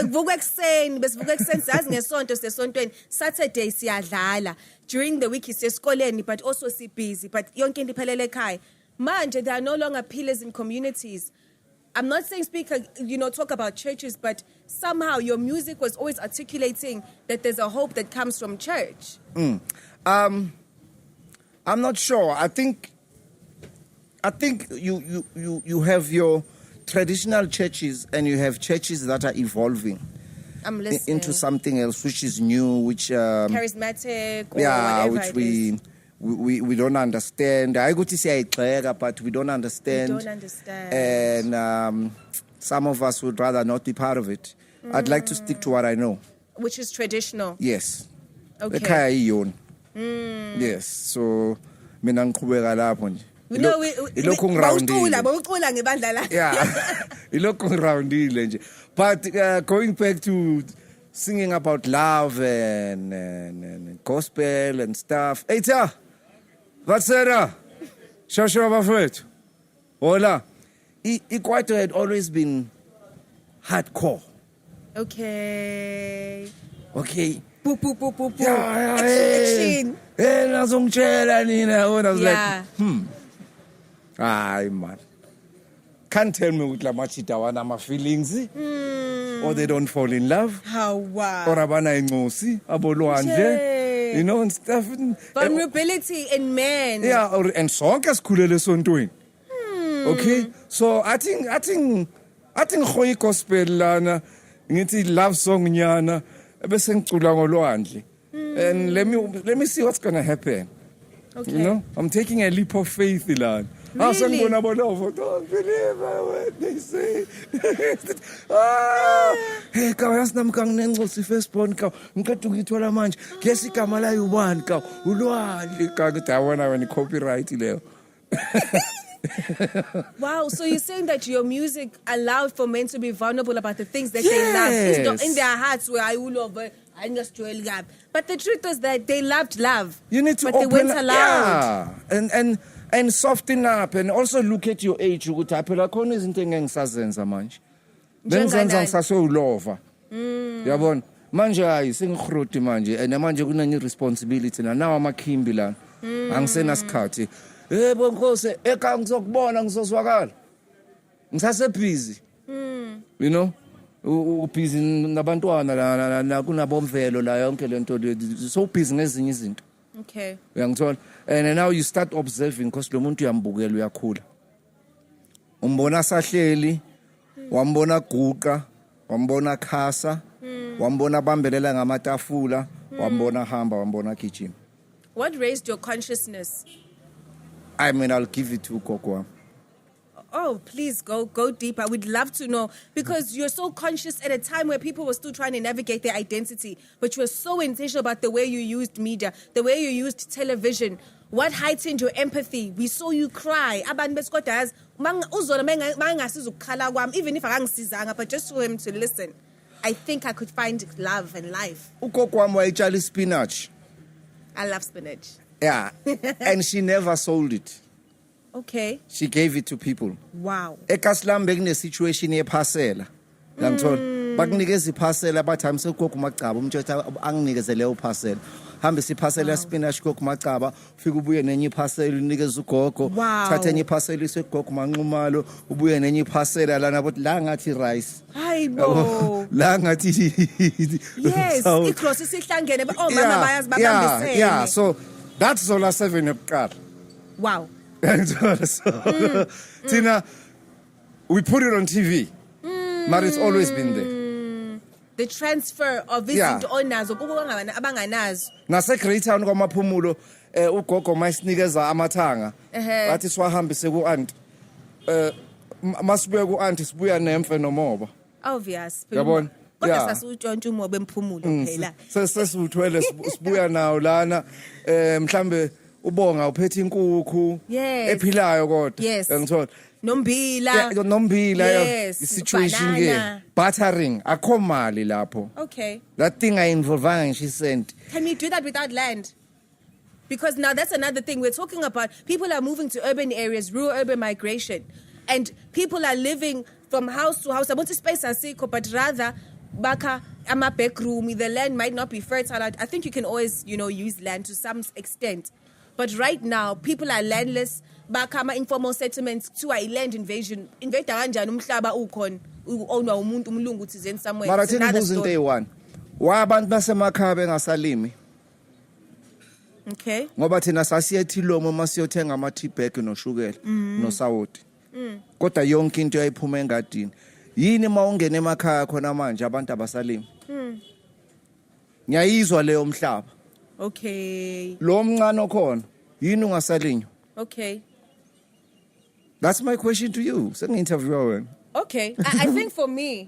[SPEAKER 1] besivuka ekuseni sazi ngesonto sesontweni, Saturday siyadlala, during the week siyesikoleni but also si busy, but yonke into iphelele ekhaya. Manje there are no longer pillars in communities. I'm not saying talk about churches, but somehow your music was always articulating that there's a hope that comes from church.
[SPEAKER 2] I'm not sure. I think you have your traditional churches and you have churches that are evolving into something else which is new, which
[SPEAKER 1] charismatic or whatever
[SPEAKER 2] which we don't understand. I go to say but we don't understand. And some of us would rather not be part of it. I'd like to stick to what I know,
[SPEAKER 1] which is traditional.
[SPEAKER 2] Yes.
[SPEAKER 1] Okay.
[SPEAKER 2] Yes. So mina ngiqhubeka lapho nje. But going back to singing about love and gospel and stuff. Hey, what's that? Shosho bafethu. Hola. Ikwaito had always been hardcore.
[SPEAKER 1] Okay.
[SPEAKER 2] Boop.
[SPEAKER 1] Action.
[SPEAKER 2] And I was like, Ay man. Can't tell me with la machita wana my feelings. Or they don't fall in love.
[SPEAKER 1] How wow.
[SPEAKER 2] Or abana ingosi, abolwandle. You know, and stuff.
[SPEAKER 1] Vulnerability in men.
[SPEAKER 2] Yeah, and sonke sikhulele esontweni. Okay? So I think khoyi gospel lana ngithi love song nyana bese ngicula ngolwandle. And let me see what's going to happen.
[SPEAKER 1] Okay.
[SPEAKER 2] You know, I'm taking a leap of faith lana.
[SPEAKER 1] Really?
[SPEAKER 2] Don't believe what they say. Hey, kawasnam kang nengosi firstborn ka. Ngikade ukithola manje. Guess igama la u1 ka. Ulwandle ka ngithi awona wena copyright leyo.
[SPEAKER 1] Wow, so you're saying that your music allowed for men to be vulnerable about the things that they love. It's not in their hearts where I will over. But the truth is that they loved love.
[SPEAKER 2] You need to
[SPEAKER 1] but
[SPEAKER 2] open
[SPEAKER 1] they weren't allowed.
[SPEAKER 2] Yeah. And soften up and also look at your age. Ukuthi phela khona izinto engisazenza manje. bengizenza ngisasowulova yabona manje hayi sengihroti manje and manje kunenye responsibility na nawo amakhimbi la angisena sikhathi Bonginkosi eka ngizokubona ngizozwakala ngisase busy you know busy nabantwana la kunabomvelo la yonke lento so busy ngezinye izinto
[SPEAKER 1] Okay.
[SPEAKER 2] uyangithola and now you start observing because lo muntu uyambukela uyakhula umbona sahleli wambona guqa wambona khasa wambona bambelela ngamatafula wambona hamba wambona gijima.
[SPEAKER 1] What raised your consciousness?
[SPEAKER 2] I mean, I'll give it to Gogo.
[SPEAKER 1] Oh, please go deeper. We'd love to know because you're so conscious at a time where people were still trying to navigate their identity, but you were so intentional about the way you used media, the way you used television. What heightened your empathy? We saw you cry. Abantu beskodas uzola mangasizukhala kwami even if akangisizanga but just for him to listen. I think I could find love and life.
[SPEAKER 2] Ugogo wami wayetshala spinach.
[SPEAKER 1] I love spinach.
[SPEAKER 2] Yeah. And she never sold it.
[SPEAKER 1] Okay.
[SPEAKER 2] She gave it to people.
[SPEAKER 1] Wow.
[SPEAKER 2] Ekasilambe kune situation yephasela. Ngiyangithola. Bakunikeza iphasela bathi hambe segogo Macaba umthetho anginikeze leyo phasela. Hambe siphasela spinach gogo Macaba ufike ubuye nenye iphasela unikeze ugogo. Thatha enye iphasela isegogo Manxumalo ubuye nenye iphasela lana bothi la ngathi rice.
[SPEAKER 1] Hayibo.
[SPEAKER 2] La ngathi
[SPEAKER 1] Yes, ikrosi sihlangene omama bayazi babambisene.
[SPEAKER 2] Yeah, so that's Zola 7 yokuqala.
[SPEAKER 1] Wow.
[SPEAKER 2] So, Tina, we put it on TV, but it's always been there.
[SPEAKER 1] The transfer of visit owners abanganazo.
[SPEAKER 2] Nase Great Town kwamaphumulo ugogo mayisinikeza amathanga. Bathi siwahambise ku aunt. Masibuye ku aunt sibuya nemfe nomoba.
[SPEAKER 1] Obvious.
[SPEAKER 2] Yabona?
[SPEAKER 1] Kodwa sasutshontsha umoba emphumulo phela.
[SPEAKER 2] Sesithwele sibuya nawo lana mhlambe ubonga uphethe inkukhu ephilayo kodwa ngithola nombila situation ke buttering akho mali lapho.
[SPEAKER 1] Okay,
[SPEAKER 2] that thing I involved and she sent.
[SPEAKER 1] Can we do that without land? Because now that's another thing we're talking about. People are moving to urban areas, rural urban migration, and people are living from house to house. I want to space asikho, but rather baka ama back room. The land might not be fertile. I think you can always, use land to some extent. But right now, people are landless. Bakama informal settlements to a land invasion. Invade kanjani umhlaba ukhona uownwa umuntu umlungu thizeni somewhere.
[SPEAKER 2] Mara thina buza into eyi-1. Why abantu basemakhaya bengasalimi?
[SPEAKER 1] Okay.
[SPEAKER 2] Ngoba thina sasiye eThilomo masiyothenga ama-tea bag noshukela nosawoti. Kodwa yonke into yayiphuma engadini. Yini mawungena emakhaya khona manje abantu abasalimi? Ngiyayizwa leyo mhlaba.
[SPEAKER 1] Okay.
[SPEAKER 2] Lo mncane okhona yini ungasalinywa?
[SPEAKER 1] Okay.
[SPEAKER 2] That's my question to you. Sengi-interviewer wena.
[SPEAKER 1] Okay. I think for me,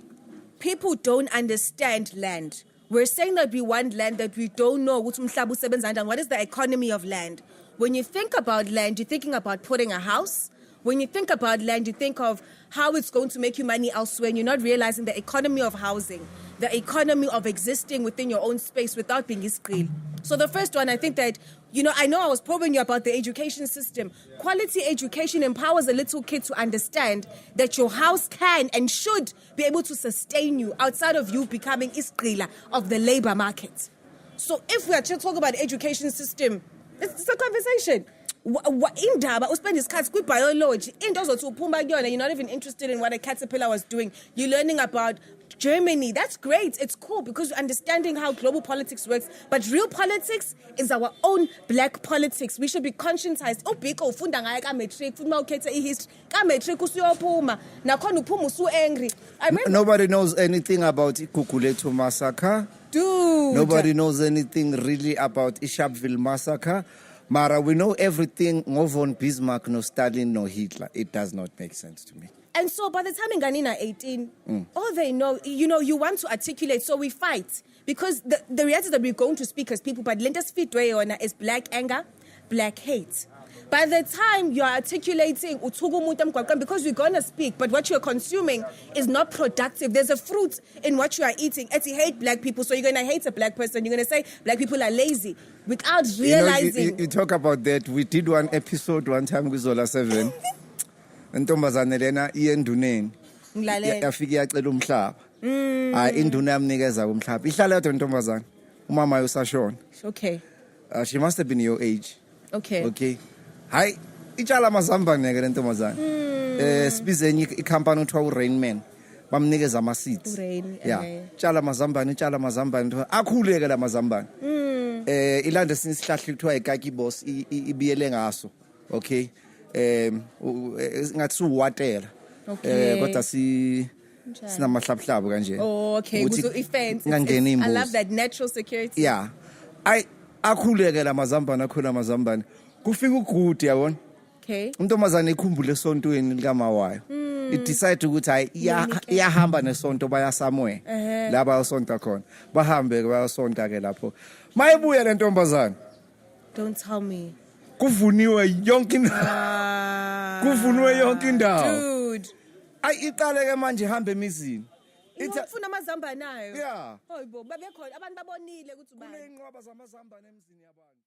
[SPEAKER 1] people don't understand land. We're saying that we want land that we don't know what is the economy of land. When you think about land, you're thinking about putting a house. When you think about land, you think of how it's going to make you money elsewhere, and you're not realizing the economy of housing, the economy of existing within your own space without being iskil. So the first one, I think that, I know I was probing you about the education system. Quality education empowers a little kid to understand that your house can and should be able to sustain you outside of you becoming iskrila of the labor market. So if we are just talking about the education system, it's a conversation. Indaba uspend isikhathi kwi-biology into ozothi uphuma kuyona, you're not even interested in what a caterpillar was doing. You're learning about Germany. That's great. It's cool because you're understanding how global politics works. But real politics is our own black politics. We should be conscientized. Biko ufunda ngayo ka-matric futhi mawukhetha i-history ka-matric usuyophuma nakhona uphuma usu-angry.
[SPEAKER 2] Nobody knows anything about Igugulethu massacre.
[SPEAKER 1] Dude.
[SPEAKER 2] Nobody knows anything really about Sharpeville massacre. Mara, we know everything no von Bismarck, no Stalin, no Hitler. It does not make sense to me.
[SPEAKER 1] And so by the time in Ganina 18, all they know, you want to articulate, so we fight. Because the reality is that we're going to speak as people, but Linda's fit way on is black anger, black hate. By the time you're articulating, because we're going to speak, but what you're consuming is not productive. There's a fruit in what you are eating. It's you hate black people, so you're going to hate a black person. You're going to say black people are lazy without realizing.
[SPEAKER 2] You talk about that. We did one episode one time with Zola 7. And Ntombazane lena iye enduneni
[SPEAKER 1] Ngilalela.
[SPEAKER 2] yafika yacela umhlaba hayi induna yamnikeza umhlaba ihlala yodwa intombazana umama usashona
[SPEAKER 1] Okay.
[SPEAKER 2] she must have been your age
[SPEAKER 1] Okay.
[SPEAKER 2] hayi itshala amazambane ke le ntombazana sibizenye ikhampani uthiwa uRainman bamnikeza ama seeds
[SPEAKER 1] Rain,
[SPEAKER 2] tshala amazambane akhuleke la mazambane ilanda sinisihlahla kuthiwa ikaki boss ibiyele ngaso okay ngathi uwatela kodwa sinamahlabuhlabu kanje
[SPEAKER 1] Okay, so ifence.
[SPEAKER 2] ngangena
[SPEAKER 1] I
[SPEAKER 2] imbuzi
[SPEAKER 1] love that natural security.
[SPEAKER 2] yeah ay akhuleke la mazambane akhula amazambane kufika uGudi yabona
[SPEAKER 1] Okay.
[SPEAKER 2] untombazane ikhumbule esontweni likama wayo decide ukuthi hayi iyahamba nesonto baya somewhere la bayosonta khona bahambe bayosonta ke lapho mayibuya le ntombazane
[SPEAKER 1] Don't tell me.
[SPEAKER 2] kuvuniwe yonke kuvuniwe yonke indawo
[SPEAKER 1] Dude.
[SPEAKER 2] ay iqale ke manje ihambe emizini
[SPEAKER 1] Ufuna amazambane nayo.
[SPEAKER 2] yeah
[SPEAKER 1] Hoyibo babekhona abantu babonile ukuthi ubani.
[SPEAKER 2] kunenqwaba zamazambane emizini yabantu